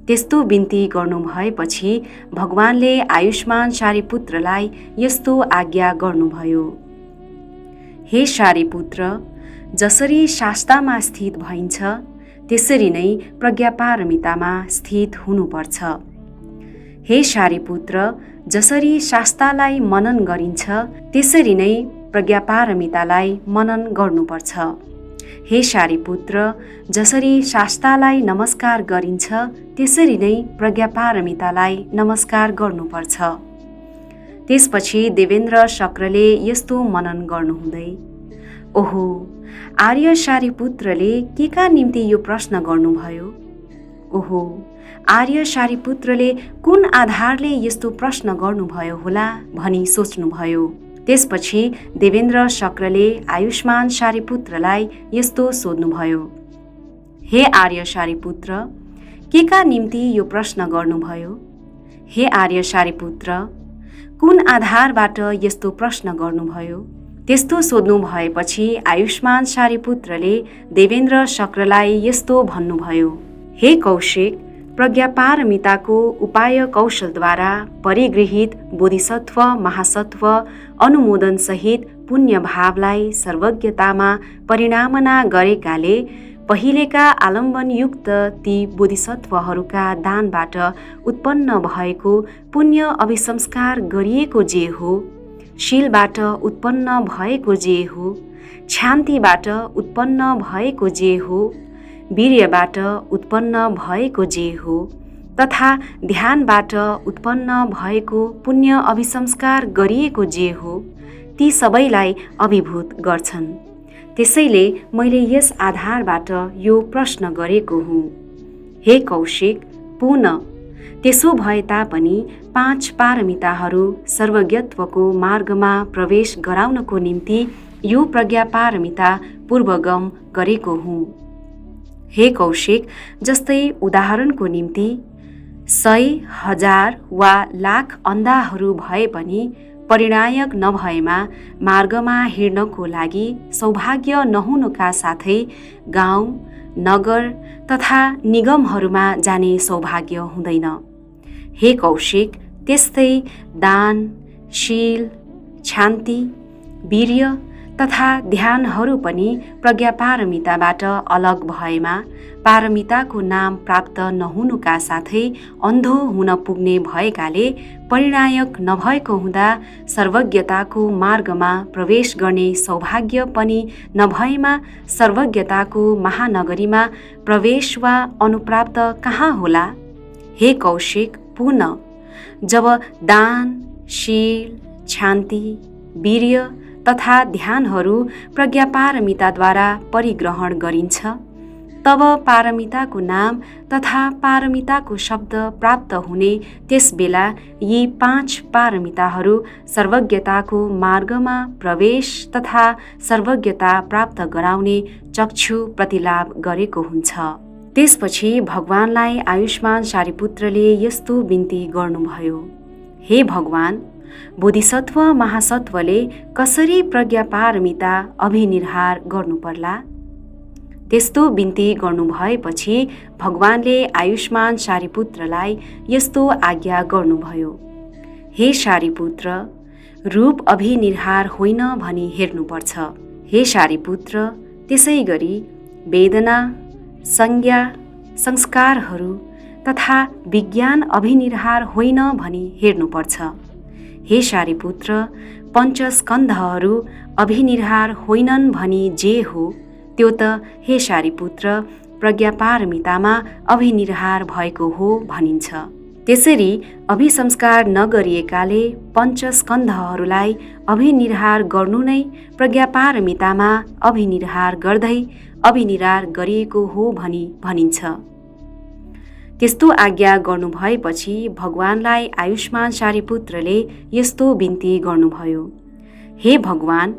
त्यस्तो बिन्ती गर्नुभएपछि भगवानले आयुष्मान शारीपुत्रलाई यस्तो आज्ञा गर्नुभयो, हे शारीपुत्र, जसरी शास्तामा स्थित भइन्छ त्यसरी नै प्रज्ञापारमितामा स्थित हुनुपर्छ। हे शारीपुत्र, जसरी शास्तालाई मनन गरिन्छ त्यसरी नै प्रज्ञापारमितालाई मनन गर्नुपर्छ। हे शारीपुत्र, जसरी शास्तालाई नमस्कार गरिन्छ त्यसरी नै प्रज्ञापारमितालाई नमस्कार गर्नुपर्छ। त्यसपछि देवेन्द्र शक्रले यस्तो मनन गर्नुहुँदै, ओहो, आर्य शारीपुत्रले के का निम्ति यो प्रश्न गर्नुभयो? ओहो, आर्य शारीपुत्रले कुन आधारले यस्तो प्रश्न गर्नुभयो होला भनी सोच्नुभयो। त्यसपछि देवेन्द्र शक्रले आयुष्मान शारीपुत्रलाई यस्तो सोध्नुभयो, हे आर्य शारीपुत्र, के का निम्ति यो प्रश्न गर्नुभयो? हे आर्य शारीपुत्र, कुन आधारबाट यस्तो प्रश्न गर्नुभयो? त्यस्तो सोध्नु भएपछि आयुष्मान शारीपुत्रले देवेन्द्र शक्रलाई यस्तो भन्नुभयो, हे कौशिक, प्रज्ञापारमिताको उपाय कौशलद्वारा परिगृहित बोधिसत्व महासत्व अनुमोदनसहित पुण्य भावलाई सर्वज्ञतामा परिणामना गरेकाले पहिलेका आलम्बनयुक्त ती बोधिसत्वहरूका दानबाट उत्पन्न भएको पुण्य अभिसंस्कार गरिएको जे हो, शीलबाट उत्पन्न भएको जे हो, शान्तिबाट उत्पन्न भएको जे हो, वीर्यबाट उत्पन्न भएको जे हो तथा ध्यानबाट उत्पन्न भएको पुण्य अभिसंस्कार गरिएको जे हो, ती सबैलाई अभिभूत गर्छन्। त्यसैले मैले यस आधारबाट यो प्रश्न गरेको हुँ, हे कौशिक, पुनः त्यसो भए तापनि 5 पारमिताहरू सर्वज्ञत्वको मार्गमा प्रवेश गराउनको निम्ति यो प्रज्ञापारमिता पूर्वगम गरेको हुँ। हे कौशिक, जस्तै उदाहरणको निम्ति 100, 1000 वा लाख अन्धाहरू भए पनि परिणायक नभएमा मार्गमा हिँड्नको लागि सौभाग्य नहुनुका साथै गाउँ, नगर तथा निगमहरूमा जाने सौभाग्य हुँदैन। हे कौशिक, त्यस्तै दान, शील, शान्ति, वीर्य तथा ध्यानहरू पनि प्रज्ञापारमिताबाट अलग भएमा पारमिताको नाम प्राप्त नहुनुका साथै अन्धो हुन पुग्ने भएकाले परिणायक नभएको हुँदा सर्वज्ञताको मार्गमा प्रवेश गर्ने सौभाग्य पनि नभएमा सर्वज्ञताको महानगरीमा प्रवेश वा अनुप्राप्त कहाँ होला? हे कौशिक, पुनः जब दान, शील, शान्ति, वीर्य तथा ध्यानहरू प्रज्ञापारमिताद्वारा परिग्रहण गरिन्छ, तब पारमिताको नाम तथा पारमिताको शब्द प्राप्त हुने त्यस बेला यी 5 पारमिताहरू सर्वज्ञताको मार्गमा प्रवेश तथा सर्वज्ञता प्राप्त गराउने चक्षु प्रतिलाभ गरेको हुन्छ। त्यसपछि भगवानलाई आयुष्मान सारिपुत्रले यस्तो बिन्ती गर्नुभयो, हे भगवान, बोधिसत्व महासत्वले कसरी प्रज्ञापारमिता अभिनिर्हार गर्नुपर्ला? त्यस्तो बिन्ती गर्नुभएपछि भगवानले आयुष्मान सारिपुत्रलाई यस्तो आज्ञा गर्नुभयो, हे सारिपुत्र, रूप अभिनिर्हार होइन भनी हेर्नुपर्छ। हे सारिपुत्र, त्यसै गरी वेदना, संज्ञा, संस्कारहरू तथा विज्ञान अभिनिर्हार होइन भनी हेर्नुपर्छ। हे सारिपुत्र, पञ्चस्कन्धहरू अभिनिर्हार होइनन् भनी जे हो, त्यो त हे सारिपुत्र प्रज्ञापारमितामा अभिनिर्हार भएको हो भनिन्छ। त्यसरी अभिसंस्कार नगरिएकाले पञ्चस्कन्धहरूलाई अभिनिर्हार गर्नु नै प्रज्ञापारमितामा अभिनिर्हार गर्दै अभिनिर्हार गरिएको हो भनी भनिन्छ। त्यस्तो आज्ञा गर्नुभएपछि भगवानलाई आयुष्मान सारिपुत्रले यस्तो बिन्ती गर्नुभयो, हे भगवान,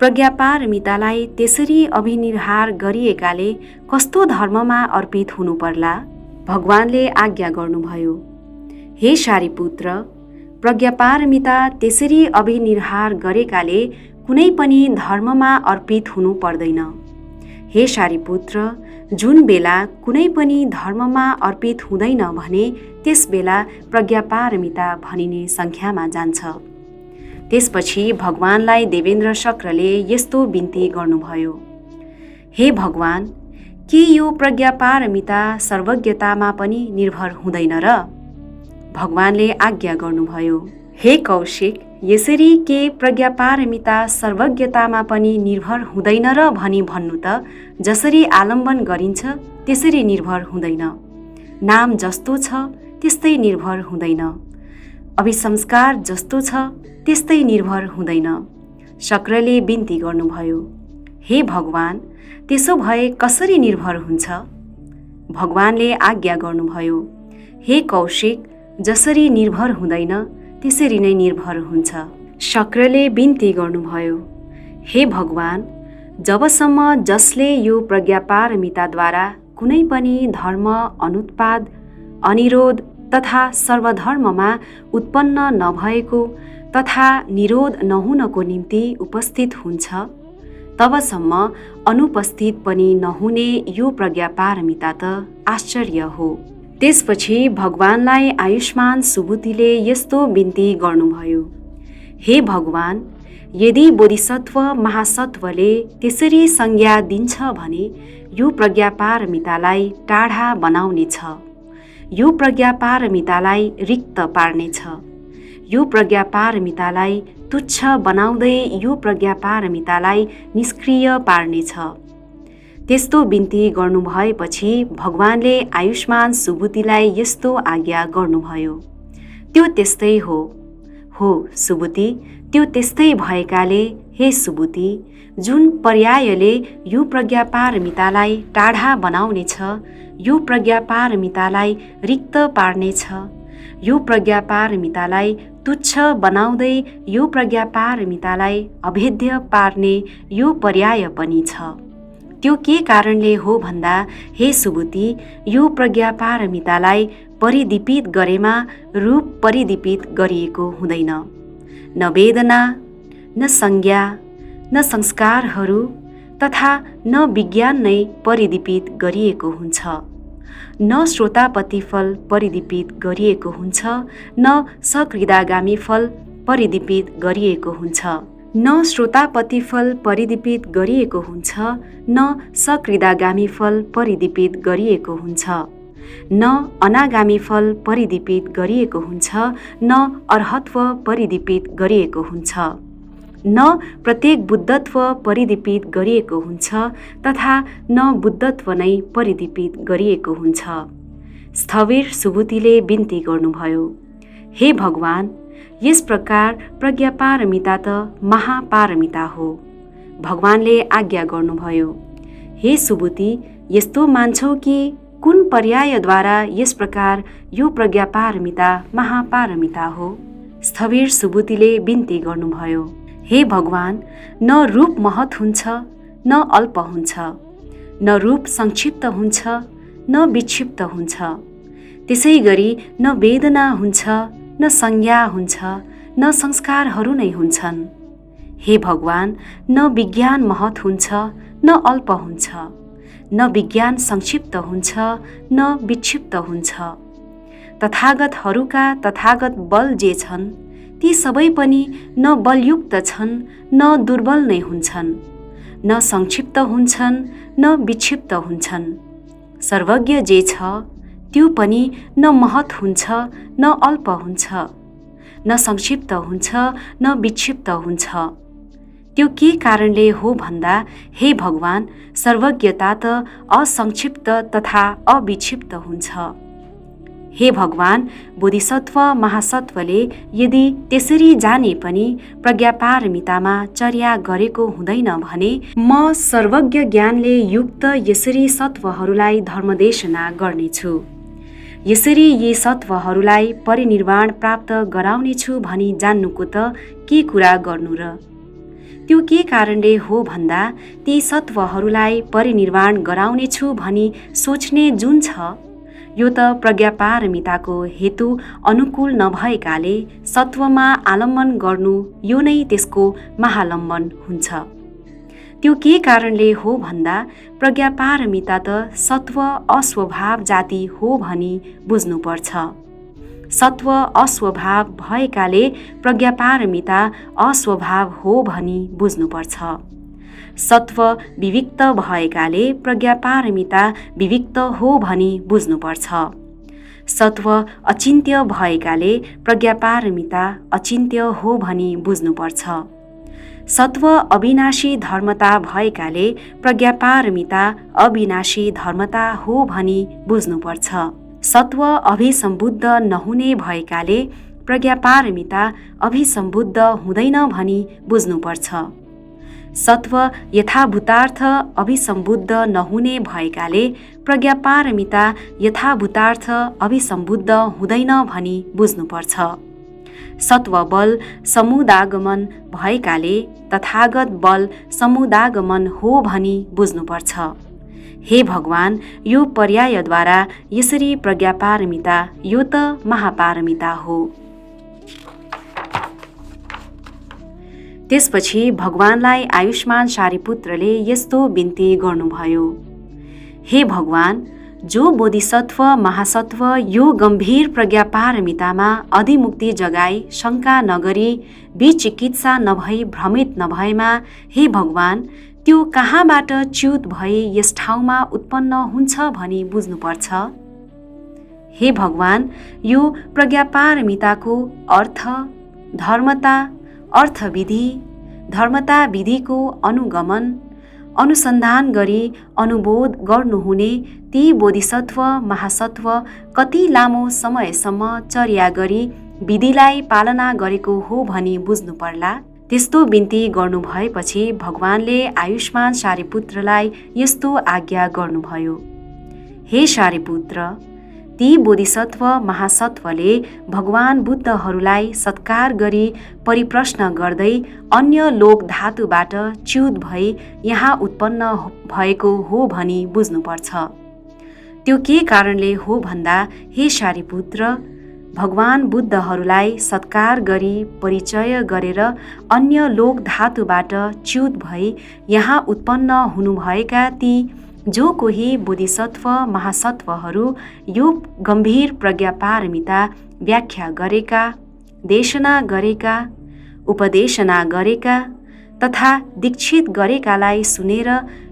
प्रज्ञापारमितालाई त्यसरी अभिनिर्हार गरिएकाले कस्तो धर्ममा अर्पित हुनु पर्ला? भगवानले आज्ञा गर्नुभयो, हे सारिपुत्र, प्रज्ञापारमिता त्यसरी अभिनिर्हार गरेकाले कुनै पनि धर्ममा अर्पित हुनु पर्दैन। हे सारिपुत्र, जुन बेला कुनै पनि धर्ममा अर्पित हुँदैन भने त्यस बेला प्रज्ञापारमिता भनिने सङ्ख्यामा जान्छ। त्यसपछि भगवानलाई देवेन्द्र शक्रले यस्तो बिन्ती गर्नुभयो, हे भगवान, के यो प्रज्ञापारमिता सर्वज्ञतामा पनि निर्भर हुँदैन र? भगवानले आज्ञा गर्नुभयो, हे कौशिक, यसरी के प्रज्ञापारमिता सर्वज्ञतामा पनि निर्भर हुँदैन र भनी भन्नु त जसरी आलम्बन गरिन्छ त्यसरी निर्भर हुँदैन, नाम जस्तो छ त्यस्तै निर्भर हुँदैन, अभिसंस्कार जस्तो छ त्यस्तै निर्भर हुँदैन। शक्रले बिन्ती गर्नुभयो, हे भगवान, त्यसो भए कसरी निर्भर हुन्छ? भगवानले आज्ञा गर्नुभयो, हे कौशिक, जसरी निर्भर हुँदैन त्यसरी नै निर्भर हुन्छ। शक्रले बिन्ती गर्नुभयो, हे भगवान, जबसम्म जसले यो प्रज्ञापारमिताद्वारा कुनै पनि धर्म अनुत्पाद, अनिरोध तथा सर्वधर्ममा उत्पन्न नभएको तथा निरोध नहुनको निम्ति उपस्थित हुन्छ, तबसम्म अनुपस्थित पनि नहुने यो प्रज्ञापारमिता त आश्चर्य हो। त्यसपछि भगवानलाई आयुष्मान सुबुतिले यस्तो बिन्ती गर्नुभयो, हे भगवान, यदि बोधिसत्व महासत्वले त्यसरी संज्ञा दिन्छ भने यो प्रज्ञापारमितालाई टाढा बनाउनेछ, यो प्रज्ञापारमितालाई रिक्त पार्नेछ, यो प्रज्ञापारमितालाई तुच्छ बनाउँदै यो प्रज्ञापारमितालाई निष्क्रिय पार्नेछ। त्यस्तो बिन्ती गर्नुभएपछि भगवानले आयुष्मान सुबुतिलाई यस्तो आज्ञा गर्नुभयो, त्यो त्यस्तै हो सुबुति, त्यो त्यस्तै भएकाले हे सुबुति, जुन पर्यायले यो प्रज्ञापारमितालाई टाढा बनाउनेछ, यो प्रज्ञापारमितालाई रिक्त पार्नेछ, यो प्रज्ञापारमितालाई तुच्छ बनाउँदै यो प्रज्ञापारमितालाई अभेद्य पार्ने यो पर्याय पनि छ। त्यो के कारणले हो भन्दा, हे सुबुति, यो प्रज्ञापारमितालाई परिदीपित गरेमा रूप परिदीपित गरिएको हुँदैन। न वेदना, न संज्ञा, न संस्कारहरू तथा न विज्ञान नै परिदीपित गरिएको हुन्छ। न श्रोतापति फल परिदीपित गरिएको हुन्छ, न सकृदागामी फल परिदीपित गरिएको हुन्छ। न श्रोतापति फल परिदीपित गरिएको हुन्छ, न सकृदागामी फल परिदीपित गरिएको हुन्छ, न अनागामी फल परिदीपित गरिएको हुन्छ, न अर्हत्व परिदीपित गरिएको हुन्छ, न प्रत्येक बुद्धत्व परिदीपित गरिएको हुन्छ तथा न बुद्धत्व नै परिदीपित गरिएको हुन्छ। स्थविर सुबुतिले बिन्ती गर्नुभयो, हे भगवान, यस प्रकार प्रज्ञापारमिता त महापारमिता हो। भगवानले आज्ञा गर्नुभयो, हे सुबुति, यस्तो मान्छौ कि कुन पर्यायद्वारा यस प्रकार यो प्रज्ञापारमिता महापारमिता हो? स्थविर सुबुतिले बिन्ती गर्नुभयो, हे भगवान, न रूप महत हुन्छ, न अल्प हुन्छ, न रूप संक्षिप्त हुन्छ, न विक्षिप्त हुन्छ, त्यसै गरी न वेदना हुन्छ, न संज्ञा हुन्छ, न संस्कारहरू नै हुन्छन्। हे भगवान, न विज्ञान महत हुन्छ, न अल्प हुन्छ, न विज्ञान संक्षिप्त हुन्छ, न विक्षिप्त हुन्छ। तथागतहरूका तथागत बल जे छन् ती सबै पनि न बलयुक्त छन्, न दुर्बल नै हुन्छन्, न संक्षिप्त हुन्छन्, न विक्षिप्त हुन्छन्। सर्वज्ञ जे छ त्यो पनि न महत हुन्छ, न अल्प हुन्छ, न संक्षिप्त हुन्छ, न विक्षिप्त हुन्छ। त्यो के कारणले हो भन्दा, हे भगवान, सर्वज्ञता त असंक्षिप्त तथा अविक्षिप्त हुन्छ। हे भगवान, बोधिसत्व महासत्वले यदि त्यसरी जाने पनि प्रज्ञापारमितामा चर्या गरेको हुँदैन भने म सर्वज्ञ ज्ञानले युक्त यसरी सत्वहरूलाई धर्मदेशना गर्नेछु। यसरी यी सत्वहरूलाई परिनिर्वाण प्राप्त गराउनेछु भनी जान्नुको त के कुरा गर्नु र? त्यो के कारणले हो भन्दा, ती सत्वहरूलाई परिनिर्वाण गराउनेछु भनी सोच्ने जुन छ यो त प्रज्ञापारमिताको हेतु अनुकूल नभएकाले सत्वमा आलम्बन गर्नु यो नै त्यसको महालम्बन हुन्छ। त्यो के कारणले हो भन्दा, प्रज्ञापारमिता त सत्व अस्वभाव जाति हो भनी बुझ्नुपर्छ। सत्व अस्वभाव भएकाले प्रज्ञापारमिता अस्वभाव हो भनी बुझ्नुपर्छ। सत्व विविक्त भएकाले प्रज्ञापारमिता विविक्त हो भनी बुझ्नुपर्छ। सत्व अचिन्त्य भएकाले प्रज्ञापारमिता अचिन्त्य हो भनी बुझ्नुपर्छ। सत्व अविनाशी धर्मता भएकाले प्रज्ञापारमिता अविनाशी धर्मता हो भनी बुझ्नुपर्छ। सत्व अभिसम्बुद्ध नहुने भएकाले प्रज्ञापारमिता अभिसम्बुद्ध हुँदैन भनी बुझ्नुपर्छ। सत्व यथाभूतार्थ अभिसम्बुद्ध नहुने भएकाले प्रज्ञापारमिता यथाभूतार्थ अभिसम्बुद्ध हुँदैन भनी बुझ्नुपर्छ। सत्व बल समुदागमन भएकाले तथागत बल समुदागमन हो भनी बुझ्नुपर्छ। हे भगवान, यो पर्यायद्वारा यसरी प्रज्ञापारमिता यो त महापारमिता हो। त्यसपछि भगवानलाई आयुष्मान सारीपुत्रले यस्तो बिन्ती गर्नुभयो, हे भगवान, जो बोधिसत्व महासत्व यो गम्भीर प्रज्ञापारमितामा अधिमुक्ति जगाई शङ्का नगरी विचिकित्सा नभई भ्रमित नभएमा हे भगवान त्यो कहाँबाट च्युत भई यस ठाउँमा उत्पन्न हुन्छ भनी बुझ्नुपर्छ। हे भगवान यो प्रज्ञापारमिताको अर्थ धर्मता अर्थविधि धर्मता विधिको अनुगमन अनुसन्धान गरी अनुबोध गर्नुहुने ती बोधिसत्व महासत्व कति लामो समयसम्म चर्या गरी विधिलाई पालना गरेको हो भनी बुझ्नु पर्ला। त्यस्तो बिन्ती गर्नुभएपछि भगवानले आयुष्मान सारिपुत्रलाई यस्तो आज्ञा गर्नुभयो। हे सारिपुत्र, ती बोधिसत्व महासत्वले भगवान बुद्धहरूलाई सत्कार गरी परिप्रश्न गर्दै अन्य लोक धातुबाट च्युत भई यहाँ उत्पन्न भएको हो भनी बुझ्नुपर्छ। त्यो के कारणले हो भन्दा हे सारिपुत्र, भगवान बुद्धहरूलाई सत्कार गरी परिचय गरेर अन्य लोक धातुबाट च्युत भई यहाँ उत्पन्न हुनुभएका ती जो कोही बोधिसत्व महासत्वहरू यो गम्भीर प्रज्ञापारमिता व्याख्या गरेका, देशना गरेका, उपदेशना गरेका तथा दीक्षित गरेकालाई सुनेर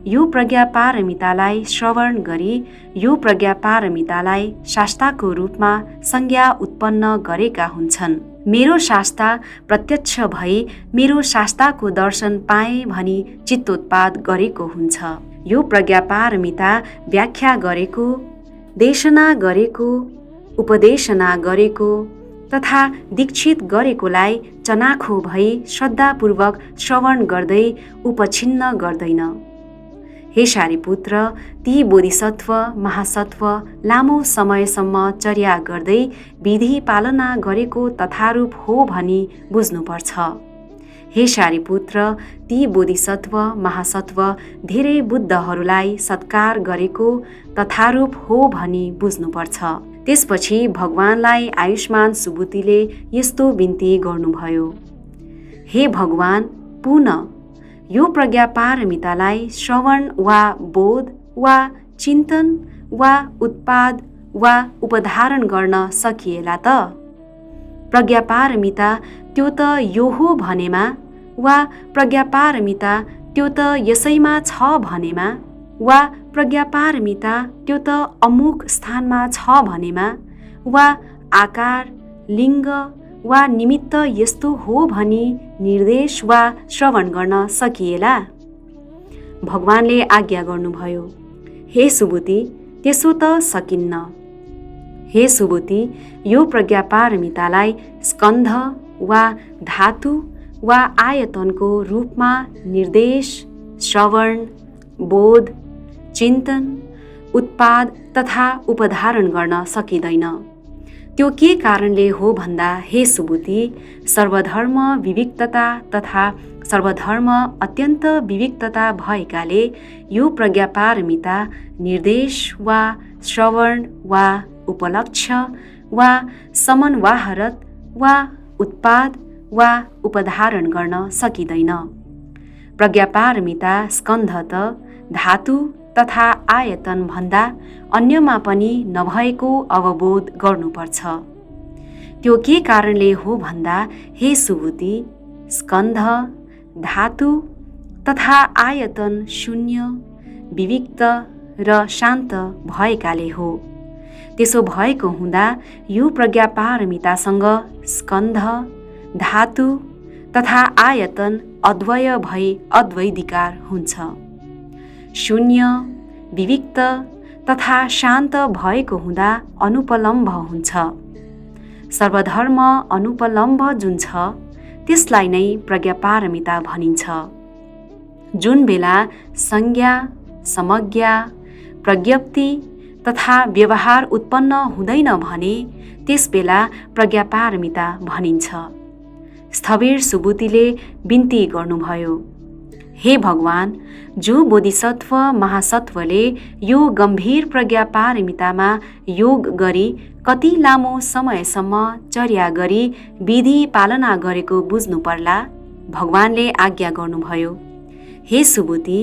यो प्रज्ञापारमितालाई श्रवण गरी यो प्रज्ञापारमितालाई शास्ताको रूपमा संज्ञा उत्पन्न गरेका हुन्छन्। मेरो शास्ता प्रत्यक्ष भई मेरो शास्ताको दर्शन पाए भनी चित्तोत्पाद गरेको हुन्छ। यो प्रज्ञापारमिता व्याख्या गरेको, देशना गरेको, उपदेशना गरेको तथा दीक्षित गरेकोलाई चनाखो भई श्रद्धापूर्वक श्रवण गर्दै उपछिन्न गर्दैन। हे सारिपुत्र, ती बोधिसत्व महासत्व लामो समयसम्म चर्या गर्दै विधि पालना गरेको तथारूप हो भनी बुझ्नुपर्छ। हे सारिपुत्र, ती बोधिसत्व महासत्व धेरै बुद्धहरूलाई सत्कार गरेको तथारूप हो भनी बुझ्नुपर्छ। त्यसपछि भगवानलाई आयुष्मान सुबुतिले यस्तो बिन्ती गर्नुभयो। हे भगवान, पुनः यो प्रज्ञापारमितालाई श्रवण वा बोध वा चिन्तन वा उत्पाद वा उपधारण गर्न सकिएला त? प्रज्ञापारमिता त्यो त यो हो भनेमा वा प्रज्ञापारमिता त्यो त यसैमा छ भनेमा वा प्रज्ञापारमिता त्यो त अमुक स्थानमा छ भनेमा वा आकार लिङ्ग वा निमित्त यस्तो हो भनी निर्देश वा श्रवण गर्न सकिएला? भगवानले आज्ञा गर्नुभयो। हे सुबुति, त्यसो त सकिन्न। हे सुबुति, यो प्रज्ञापारमितालाई स्कन्ध वा धातु वा आयतनको रूपमा निर्देश, श्रवण, बोध, चिन्तन, उत्पाद तथा उपधारण गर्न सकिँदैन। त्यो के कारणले हो भन्दा हे सुबुति, सर्वधर्म विविक्तता तथा सर्वधर्म अत्यन्त विविक्तता भएकाले यो प्रज्ञापारमिता निर्देश वा श्रवण वा उपलक्ष्य वा समन्वाहरत वा उत्पाद वा उपधारण गर्न सकिँदैन। प्रज्ञापारमिता स्कन्ध त धातु तथा आयतन भन्दा अन्यमा पनि नभएको अवबोध गर्नुपर्छ। त्यो के कारणले हो भन्दा हे सुबुति, स्कन्ध धातु तथा आयतन शून्य, विविक्त र शान्त भएकाले हो। त्यसो भएको हुँदा यो प्रज्ञापारमितासँग स्कन्ध धातु तथा आयतन अद्वय भई अद्वैधिकार हुन्छ। शून्य, विविक्त तथा शान्त भएको हुँदा अनुपलम्भ हुन्छ। सर्वधर्म अनुपलम्भ जुन छ त्यसलाई नै प्रज्ञापारमिता भनिन्छ। जुन बेला संज्ञा, समज्ञा, प्रज्ञप्ति तथा व्यवहार उत्पन्न हुँदैन भने त्यस बेला प्रज्ञापारमिता भनिन्छ। स्थविर सुबुतिले बिन्ती गर्नुभयो। हे भगवान, जो बोधिसत्व महासत्वले यो गम्भीर प्रज्ञापारमितामा योग गरी कति लामो समयसम्म चर्या गरी विधि पालना गरेको बुझ्नु पर्ला। भगवानले आज्ञा गर्नुभयो। हे सुबुति,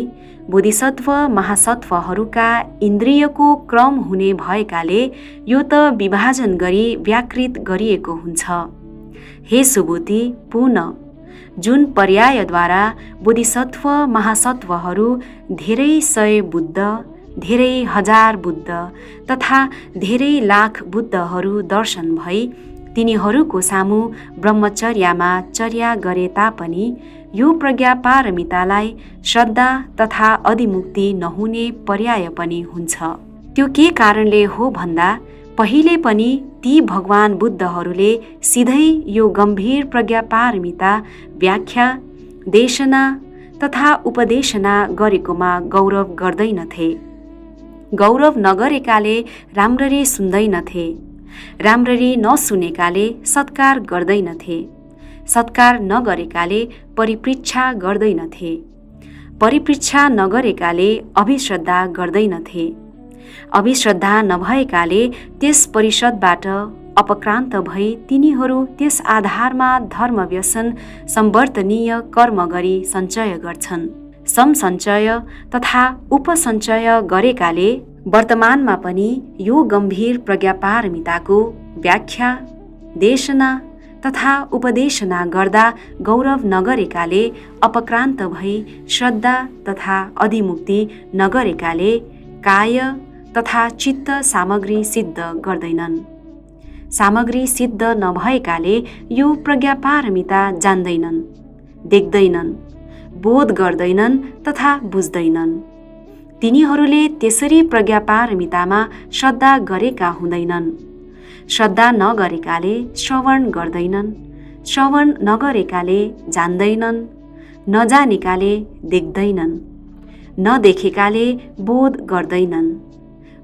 बोधिसत्व महासत्वहरूका इन्द्रियको क्रम हुने भएकाले यो त विभाजन गरी व्याकृत गरिएको हुन्छ। हे सुबुद्धि, पुनः जुन पर्यायद्वारा बोधिसत्व महासत्वहरू धेरै सय बुद्ध, धेरै हजार बुद्ध तथा धेरै लाख बुद्धहरू दर्शन भई तिनीहरूको सामु ब्रह्मचर्यमा चर्या गरे तापनि यो प्रज्ञापारमितालाई श्रद्धा तथा अधिमुक्ति नहुने पर्याय पनि हुन्छ। त्यो के कारणले हो भन्दा पहिले पनि ती भगवान बुद्धहरूले सिधै यो गम्भीर प्रज्ञापारमिता व्याख्या, देशना तथा उपदेशना गरेकोमा गौरव गर्दैनथे। गौरव नगरेकाले राम्ररी सुन्दैनथे, राम्ररी नसुनेकाले सत्कार गर्दैनथे, सत्कार नगरेकाले परिपृच्छा गर्दैनथे, परिपृच्छा नगरेकाले अभिश्रद्धा गर्दैनथे, अभिश्रद्धा नभएकाले त्यस परिषदबाट अपक्रान्त भई तिनीहरू त्यस आधारमा धर्म व्यसन सम्वर्तनीय कर्म गरी सञ्चय गर्छन्। समसञ्चय तथा उपसञ्चय गरेकाले वर्तमानमा पनि यो गम्भीर प्रज्ञापारमिताको व्याख्या, देशना तथा उपदेशना गर्दा गौरव नगरेकाले अपक्रान्त भई श्रद्धा तथा अधिमुक्ति नगरेकाले काय तथा चित्त सामग्री सिद्ध गर्दैनन्। सामग्री सिद्ध नभएकाले यो प्रज्ञापारमिता जान्दैनन्, देख्दैनन्, बोध गर्दैनन् तथा बुझ्दैनन्। तिनीहरूले त्यसरी प्रज्ञापारमितामा श्रद्धा गरेका हुँदैनन्। श्रद्धा नगरेकाले श्रवण गर्दैनन्, श्रवण नगरेकाले जान्दैनन्, नजानेकाले देख्दैनन्, नदेखेकाले बोध गर्दैनन्।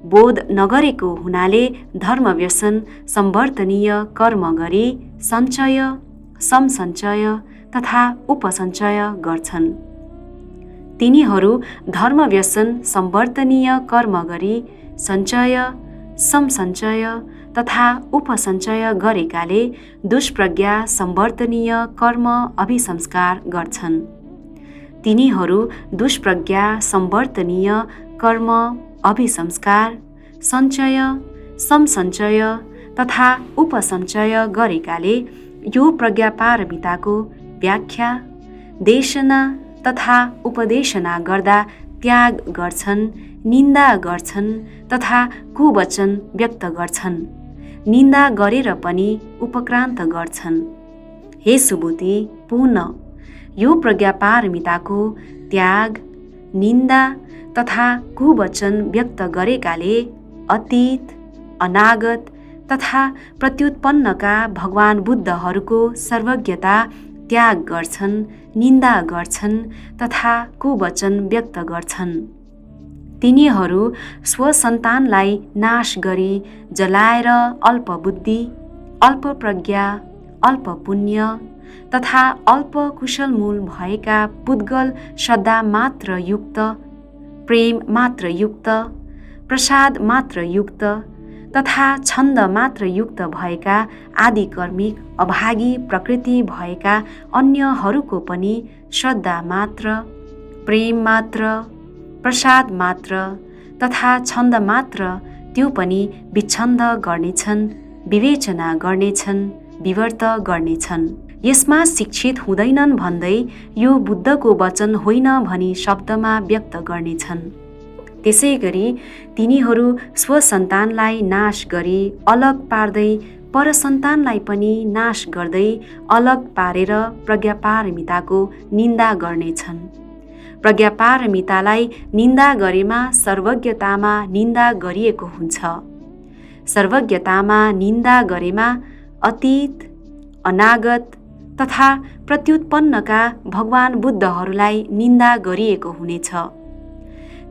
बोध नगरेको हुनाले धर्म व्यसन सम्वर्तनीय कर्म गरी सञ्चय, समसञ्चय तथा उपसञ्चय गर्छन्। तिनीहरू धर्म व्यसन सम्वर्तनीय कर्म गरी सञ्चय, समसञ्चय तथा उपसञ्चय गरेकाले दुष्प्रज्ञा सम्वर्तनीय कर्म अभिसंस्कार गर्छन्। तिनीहरू दुष्प्रज्ञा सम्वर्तनीय कर्म अभिसंस्कार, सञ्चय, समसञ्चय तथा उपसञ्चय गरेकाले यो प्रज्ञापारमिताको व्याख्या, देशना तथा उपदेशना गर्दा त्याग गर्छन्, निन्दा गर्छन् तथा कुवचन व्यक्त गर्छन्, निन्दा गरेर पनि उपक्रान्त गर्छन्। हे सुबुद्धि, पुनः यो प्रज्ञापारमिताको त्याग, निन्दा तथा कुवचन व्यक्त गरेकाले अतीत, अनागत तथा प्रत्युत्पन्नका भगवान बुद्धहरूको सर्वज्ञता त्याग गर्छन्, निन्दा गर्छन् तथा कुवचन व्यक्त गर्छन्। तिनीहरू स्वसन्तानलाई नाश गरी जलाएर अल्प बुद्धि, अल्प प्रज्ञा, अल्प पुण्य तथा अल्प कुशलमूल भएका पुद्गल श्रद्धा मात्र युक्त, प्रेम मात्र युक्त, प्रसाद मात्र युक्त तथा छन्द मात्र युक्त भएका आदि कर्मिक अभागी प्रकृति भएका अन्यहरूको पनि श्रद्धा मात्र, प्रेम मात्र, प्रसाद मात्र तथा छन्द मात्र त्यो पनि विच्छन्द गर्नेछन्, विवेचना गर्नेछन्, विवर्त गर्नेछन्। यसमा शिक्षित हुँदैनन् भन्दै यो बुद्धको वचन होइन भनी शब्दमा व्यक्त गर्नेछन्। त्यसै गरी तिनीहरू स्वसन्तानलाई नाश गरी अलग पार्दै परसन्तानलाई पनि नाश गर्दै अलग पारेर प्रज्ञापारमिताको निन्दा गर्नेछन्। प्रज्ञापारमितालाई निन्दा गरेमा सर्वज्ञतामा निन्दा गरिएको हुन्छ। सर्वज्ञतामा निन्दा गरेमा अतीत, अनागत तथा प्रत्युत्पन्नका भगवान बुद्धहरूलाई निन्दा गरिएको हुनेछ।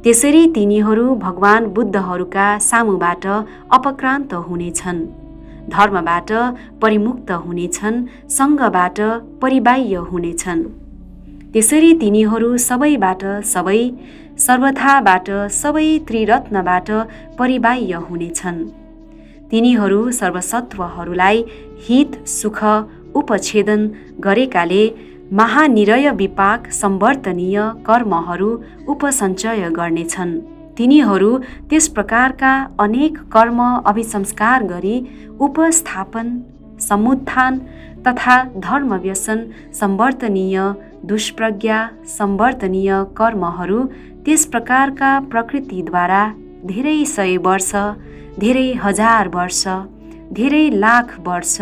त्यसरी तिनीहरू भगवान बुद्धहरूका सामुबाट अपक्रान्त हुनेछन्, धर्मबाट परिमुक्त हुनेछन्, सङ्घबाट परिबाह्य हुनेछन्। त्यसरी तिनीहरू सबैबाट सबै, सर्वथाबाट सबै त्रिरत्नबाट परिबाह्य हुनेछन्। तिनीहरू सर्वसत्वहरूलाई हित सुख उपछेदन गरेकाले महानिरय विपाक सम्वर्तनीय कर्महरू उपसञ्चय गर्नेछन्। तिनीहरू त्यस प्रकारका अनेक कर्म अभिसंस्कार गरी उपस्थापन, समुत्थान तथा धर्मव्यसन सम्वर्तनीय, दुष्प्रज्ञा सम्वर्तनीय कर्महरू त्यस प्रकारका प्रकृतिद्वारा धेरै सय वर्ष, धेरै हजार वर्ष, धेरै लाख वर्ष,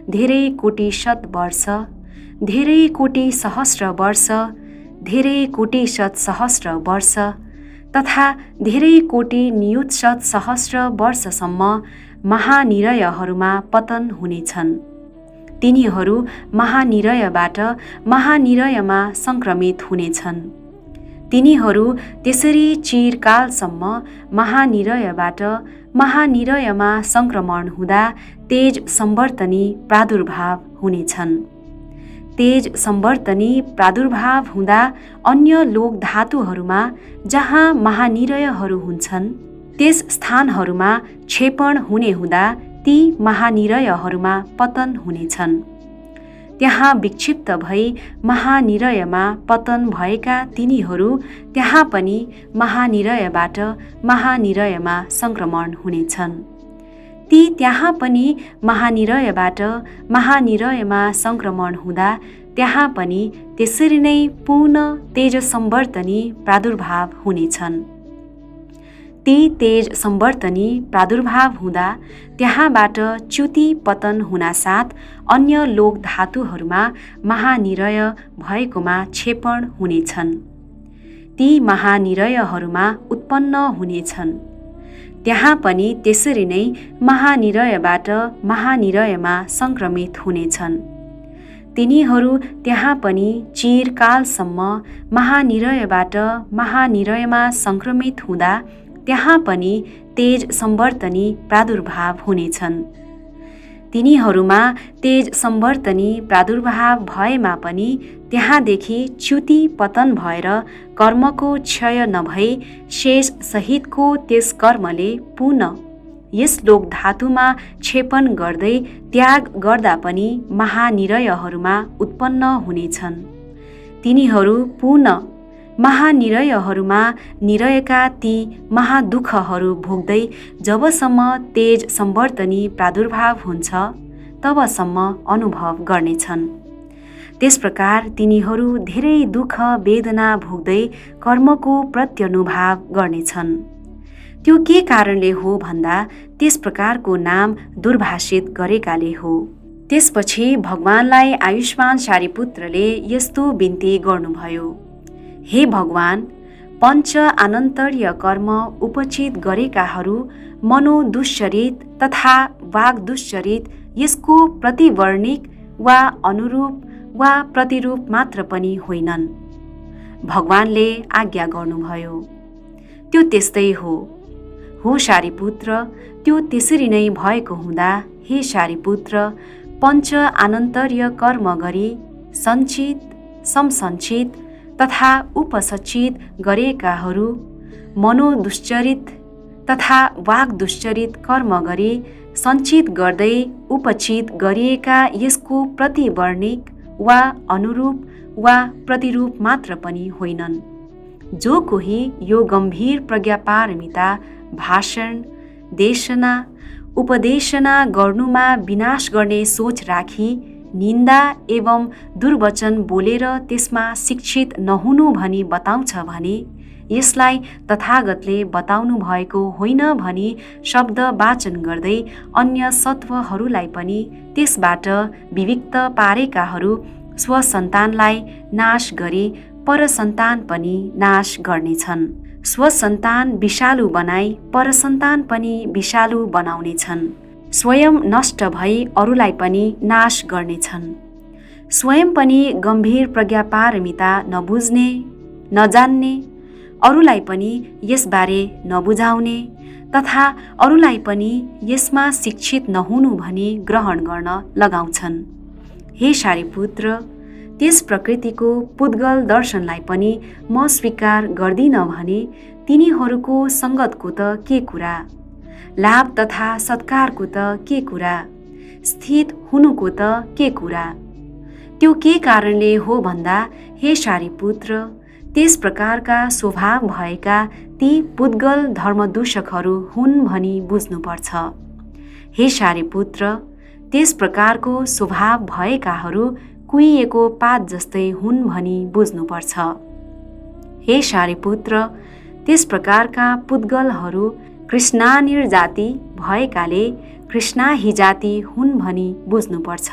धेरै कोटि शत वर्ष, धेरै कोटि सहस्र वर्ष, धेरै कोटि शत सहस्र वर्ष तथा धेरै कोटि नियुत्शत सहस्र वर्षसम्म महानिरयहरूमा पतन हुनेछन्। तिनीहरू महानिरयबाट महानिरयमा सङ्क्रमित हुनेछन्। तिनीहरू त्यसरी चिरकालसम्म महानिरयबाट महानिरयमा सङ्क्रमण हुँदा तेज सम्वर्तनी प्रादुर्भाव हुनेछन्। तेज सम्वर्तनी प्रादुर्भाव हुँदा अन्य लोक धातुहरूमा जहाँ महानिरयहरू हुन्छन् त्यस स्थानहरूमा क्षेपण हुने हुँदा ती महानिरयहरूमा पतन हुनेछन्। त्यहाँ विक्षिप्त भई महानिरयमा पतन भएका तिनीहरू त्यहाँ पनि महानिरयबाट महानिरयमा सङ्क्रमण हुनेछन्। ती त्यहाँ पनि महानिरयबाट महानिरयमा सङ्क्रमण हुँदा त्यहाँ पनि त्यसरी नै पूर्ण तेज सम्वर्तनी प्रादुर्भाव हुनेछन्। ती तेज सम्वर्तनी प्रादुर्भाव हुँदा त्यहाँबाट च्युति पतन हुनासाथ अन्य लोक धातुहरूमा महानिरय भएकोमा क्षेपण हुनेछन्। ती महानिरयहरूमा उत्पन्न हुनेछन्। त्यहाँ पनि त्यसरी नै महानिरयबाट महानिरयमा सङ्क्रमित हुनेछन्। तिनीहरू त्यहाँ पनि चिरकालसम्म महानिरयबाट महानिरयमा सङ्क्रमित हुँदा त्यहाँ पनि तेज सम्वर्तनी प्रादुर्भाव हुनेछन्। तिनीहरूमा तेज सम्वर्तनी प्रादुर्भाव भएमा पनि त्यहाँदेखि च्युति पतन भएर कर्मको क्षय नभई शेष सहितको त्यस कर्मले पुनः यस लोक धातुमा क्षेपण गर्दै त्याग गर्दा पनि महानिरयहरूमा उत्पन्न हुनेछन्। तिनीहरू पुनः महानिरयहरूमा निरयका ती महादुःखहरू भोग्दै जबसम्म तेज सम्वर्तनी प्रादुर्भाव हुन्छ तबसम्म अनुभव गर्नेछन्। त्यस प्रकार तिनीहरू धेरै दुःख वेदना भोग्दै कर्मको प्रत्यनुभाव गर्नेछन्। त्यो के कारणले हो भन्दा त्यस प्रकारको नाम दुर्भाषित गरेकाले हो। त्यसपछि भगवानलाई आयुष्मान शारिपुत्रले यस्तो बिन्ती गर्नुभयो, हे भगवान, पञ्च अनन्तर्य कर्म उपचित गरेकाहरू मनोदुश्चरित तथा वाग्दुश्चरित यसको प्रतिवर्णिक वा अनुरूप वा प्रतिरूप मात्र पनि होइनन्। भगवानले आज्ञा गर्नुभयो, त्यो त्यस्तै हो शारिपुत्र, त्यो त्यसरी नै भएको हुँदा हे शारिपुत्र, पञ्च अनन्तर्य कर्म गरी सञ्चित, समसञ्चित तथा उपसचित गरेकाहरू मनोदुश्चरित तथा वाग्दुश्चरित कर्म गरी सञ्चित गर्दै उपचित गरिएका यसको प्रतिवर्णिक वा अनुरूप वा प्रतिरूप मात्र पनि होइनन्। जो कोही यो गम्भीर प्रज्ञापारमिता भाषण, देशना, उपदेशना गर्नुमा विनाश गर्ने सोच राखी निन्दा एवं दुर्वचन बोलेर त्यसमा शिक्षित नहुनु भनी बताउँछ भने यसलाई तथागतले बताउनु भएको होइन भनी शब्द वाचन गर्दै अन्य सत्वहरूलाई पनि त्यसबाट विविक्त पारेकाहरू स्वसन्तानलाई नाश गरी परसन्तान पनि नाश गर्नेछन्। स्वसन्तान विषालु बनाई परसन्तान पनि विषालु बनाउनेछन्। स्वयं नष्ट भई अरूलाई पनि नाश गर्नेछन्। स्वयं पनि गम्भीर प्रज्ञापारमिता नबुझ्ने, नजान्ने, अरूलाई पनि यसबारे नबुझाउने तथा अरूलाई पनि यसमा शिक्षित नहुनु भनी ग्रहण गर्न लगाउँछन्। हे शारिपुत्र, त्यस प्रकृतिको पुद्गल दर्शनलाई पनि म स्वीकार गर्दिन भने तिनीहरूको सङ्गतको त के कुरा, लाभ तथा सत्कारको त के कुरा, स्थित हुनुको त के कुरा। त्यो के कारणले हो भन्दा हे सारीपुत्र, त्यस प्रकारका स्वभाव भएका ती पुद्गल धर्मदूषकहरू हुन् भनी बुझ्नुपर्छ। हे सारीपुत्र, त्यस प्रकारको स्वभाव भएकाहरू कुहिएको पात जस्तै हुन् भनी बुझ्नुपर्छ। हे सारीपुत्र, त्यस प्रकारका पुद्गलहरू कृष्णानिर जाति भएकाले कृष्णाही जाति हुन् भनी बुझ्नुपर्छ।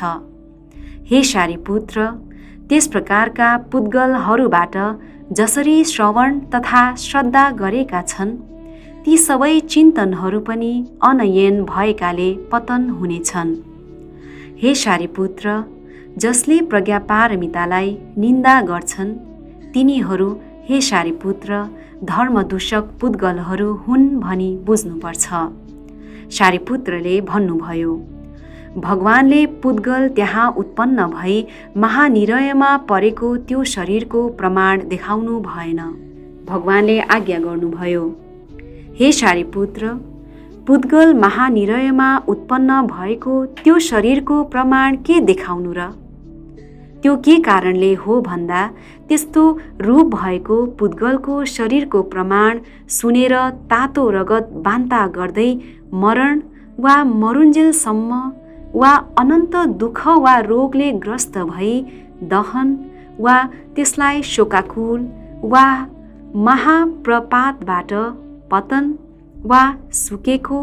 हे सारीपुत्र, त्यस प्रकारका पुद्गलहरूबाट जसरी श्रवण तथा श्रद्धा गरेका छन्, ती सबै चिन्तनहरू पनि अनयन भएकाले पतन हुनेछन्। हे सारीपुत्र, जसले प्रज्ञापारमितालाई निन्दा गर्छन्, तिनीहरू हे सारीपुत्र धर्मदूषक पुद्गलहरू हुन् भनी बुझ्नुपर्छ। सारीपुत्रले भन्नुभयो, भगवानले पुद्गल त्यहाँ उत्पन्न भई महानिरयमा परेको त्यो शरीरको प्रमाण देखाउनु भएन। भगवानले आज्ञा गर्नुभयो, हे सारीपुत्र, पुद्गल महानिरयमा उत्पन्न भएको त्यो शरीरको प्रमाण के देखाउनु र? त्यो के कारणले हो भन्दा त्यस्तो रूप भएको पुद्गलको शरीरको प्रमाण सुनेर तातो रगत बान्ता गर्दै मरण वा मरुन्जेलसम्म वा अनन्त दुःख वा रोगले ग्रस्त भई दहन वा त्यसलाई शोकाकुल वा महाप्रपातबाट पतन वा सुकेको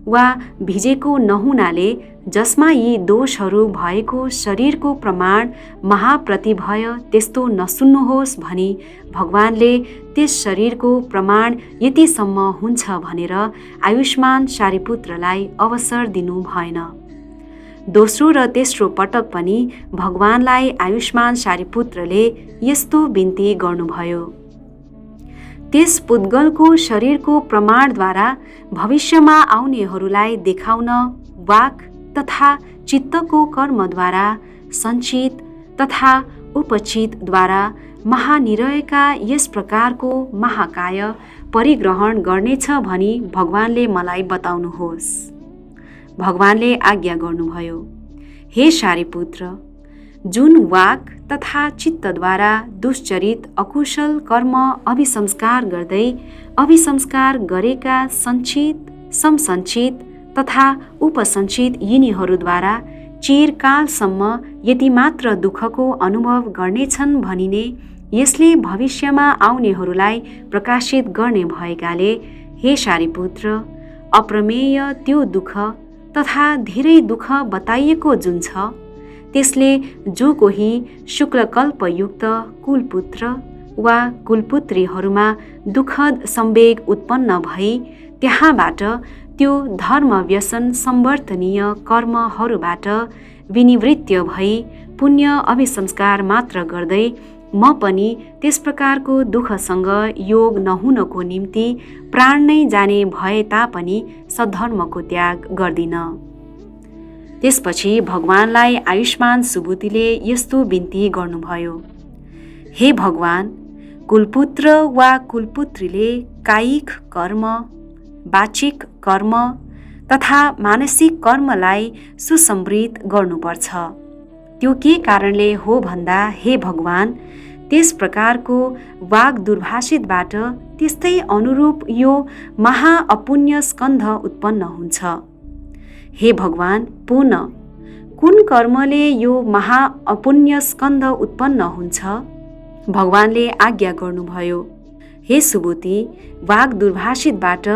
वा भिजेको नहुनाले जसमा यी दोषहरू भएको शरीरको प्रमाण महाप्रतिभय त्यस्तो नसुन्नुहोस् भनी भगवानले त्यस शरीरको प्रमाण यतिसम्म हुन्छ भनेर आयुष्मान सारीपुत्रलाई अवसर दिनु भएन। दोस्रो र तेस्रो पटक पनि भगवानलाई आयुष्मान सारीपुत्रले यस्तो बिन्ती गर्नुभयो, त्यस पुद्गलको शरीरको प्रमाणद्वारा भविष्यमा आउनेहरूलाई देखाउन वाक तथा चित्तको कर्मद्वारा सञ्चित तथा उपचितद्वारा महानिरयका यस प्रकारको महाकाय परिग्रहण गर्नेछ भनी भगवानले मलाई बताउनुहोस्। भगवानले आज्ञा गर्नुभयो, हे सारीपुत्र, जुन वाक तथा चित्तद्वारा दुश्चरित अकुशल कर्म अभिसंस्कार गर्दै अभिसंस्कार गरेका सञ्चित समसञ्चित तथा उपसञ्चित यिनीहरूद्वारा चिरकालसम्म यति मात्र दुःखको अनुभव गर्नेछन् भनिने यसले भविष्यमा आउनेहरूलाई प्रकाशित गर्ने भएकाले हे सारीपुत्र, अप्रमेय त्यो दुःख तथा धेरै दुःख बताइएको जुन छ, त्यसले जो कोही शुक्लकल्पयुक्त कुलपुत्र वा कुलपुत्रीहरूमा दुःखद संवेग उत्पन्न भई त्यहाँबाट त्यो धर्म व्यसन सम्वर्तनीय कर्महरूबाट विनिवृत्त भई पुण्य अभिसंस्कार मात्र गर्दै म पनि त्यस प्रकारको दुःखसँग योग नहुनको निम्ति प्राण नै जाने भए तापनि सद्धर्मको त्याग गर्दिन। त्यसपछि भगवानलाई आयुष्मान सुबुतिले यस्तो बिन्ती गर्नुभयो, हे भगवान, कुलपुत्र वा कुलपुत्रीले कायिक कर्म, वाचिक कर्म तथा मानसिक कर्मलाई सुसमृद्ध गर्नुपर्छ। त्यो के कारणले हो भन्दा हे भगवान, त्यस प्रकारको वाग दुर्भाषितबाट त्यस्तै अनुरूप यो महाअपुण्य स्कन्ध उत्पन्न हुन्छ। हे भगवान, पुनः कुन कर्मले यो महाअपुण्य स्कन्ध उत्पन्न हुन्छ? भगवानले आज्ञा गर्नुभयो, हे सुबुति, वाग दुर्भाषितबाट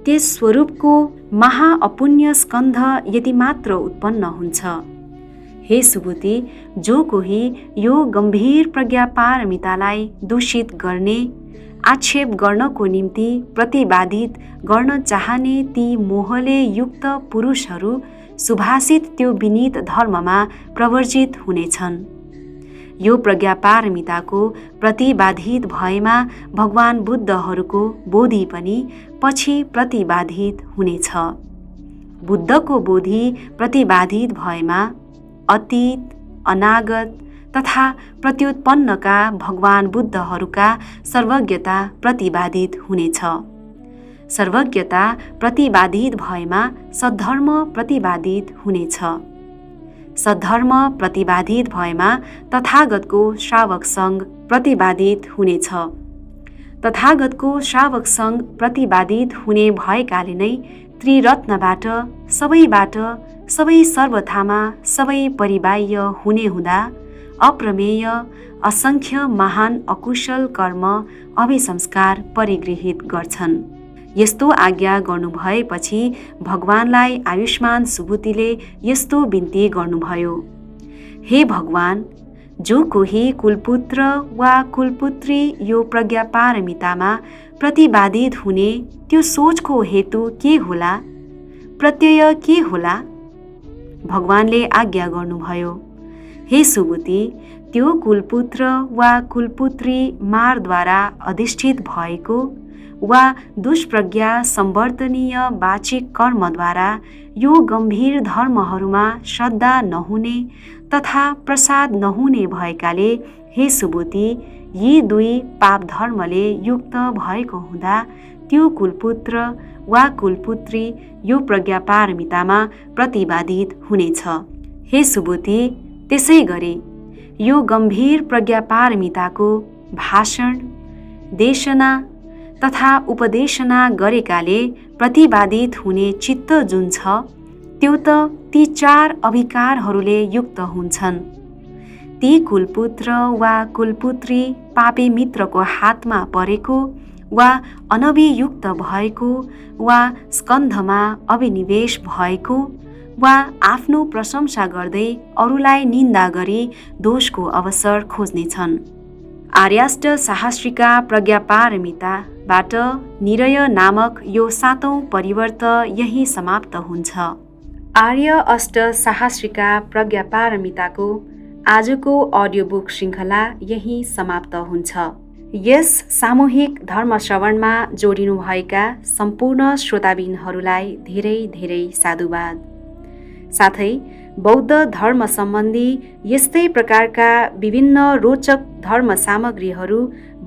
त्यस स्वरूपको महाअपुण्य स्कन्ध यति मात्र उत्पन्न हुन्छ। हे सुबुति, जो कोही यो गम्भीर प्रज्ञापारमितालाई दूषित गर्ने, आक्षेप गर्नको निम्ति प्रतिवादित गर्न चाहने ती मोहले युक्त पुरुषहरू सुभाषित त्यो विनीत धर्ममा प्रवर्जित हुनेछन्। यो प्रज्ञापारमिताको प्रतिबाधित भएमा भगवान बुद्धहरूको बोधि पनि पछि प्रतिबाधित हुनेछ। बुद्धको बोधि प्रतिबाधित भएमा अतीत, अनागत तथा प्रत्युत्पन्नका भगवान बुद्धहरूका सर्वज्ञता प्रतिबाधित हुनेछ। सर्वज्ञता प्रतिबाधित भएमा सद्धर्म प्रतिबाधित हुनेछ। सद्धर्म प्रतिपादित भएमा तथागतको श्रावक सङ्घ प्रतिपादित हुनेछ। तथागतको श्रावक सङ्घ प्रतिपादित हुने भएकाले नै त्रिरत्नबाट सबै सर्वथामा सबै परिबाह्य हुने हुँदा अप्रमेय असङ्ख्य महान अकुशल कर्म अभिसंस्कार परिगृहित गर्छन्। यस्तो आज्ञा गर्नुभएपछि भगवानलाई आयुष्मान सुबुतीले यस्तो बिन्ती गर्नुभयो, हे भगवान, जो कोही कुलपुत्र वा कुलपुत्री यो प्रज्ञापारमितामा प्रतिपादित हुने त्यो सोचको हेतु के होला, प्रत्यय के होला? भगवानले आज्ञा गर्नुभयो, हे सुबुती, त्यो कुलपुत्र वा कुलपुत्री मारद्वारा अधिष्ठित भएको वा दुष्प्रज्ञा सम्वर्धनीय वाचिक कर्मद्वारा यो गम्भीर धर्महरूमा श्रद्धा नहुने तथा प्रसाद नहुने भएकाले हे सुबुती, यी दुई पाप धर्मले युक्त भएको हुँदा त्यो कुलपुत्र वा कुलपुत्री यो प्रज्ञापारमितामा प्रतिपादित हुनेछ। हे सुबुती, त्यसै गरी यो गम्भीर प्रज्ञापारमिताको भाषण, देशना तथा उपदेशना गरेकाले प्रतिपादित हुने चित्त जुन छ त्यो त ती चार अभिकारहरूले युक्त हुन्छन्। ती कुलपुत्र वा कुलपुत्री पापी मित्रको हातमा परेको वा अनभियुक्त भएको वा स्कन्धमा अभिनिवेश भएको वा आफ्नो प्रशंसा गर्दै अरूलाई निन्दा गरी दोषको अवसर खोज्नेछन्। आर्याष्ट सहस्रिका प्रज्ञापारमिताबाट निरय नामक यो 7औं परिवर्त यही समाप्त हुन्छ। आर्य अष्ट सहस्रिका प्रज्ञापारमिताको आजको अडियो बुक श्रृङ्खला यही समाप्त हुन्छ। यस सामूहिक धर्मश्रवणमा जोडिनुभएका सम्पूर्ण श्रोताबिनहरूलाई धेरै धेरै साधुवाद। साथै बौद्ध धर्म सम्बन्धी यस्तै प्रकारका विभिन्न रोचक धर्म सामग्रीहरू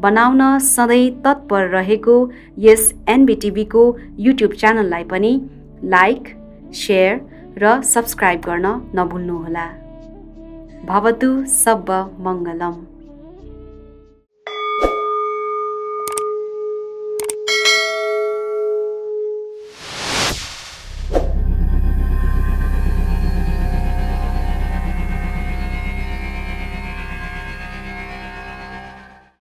बनाउन सधैँ तत्पर रहेको यस एनबिटिभीको युट्युब च्यानललाई पनि लाइक, सेयर र सब्स्क्राइब गर्न नभुल्नुहोला। भवतु सब्ब मङ्गलम।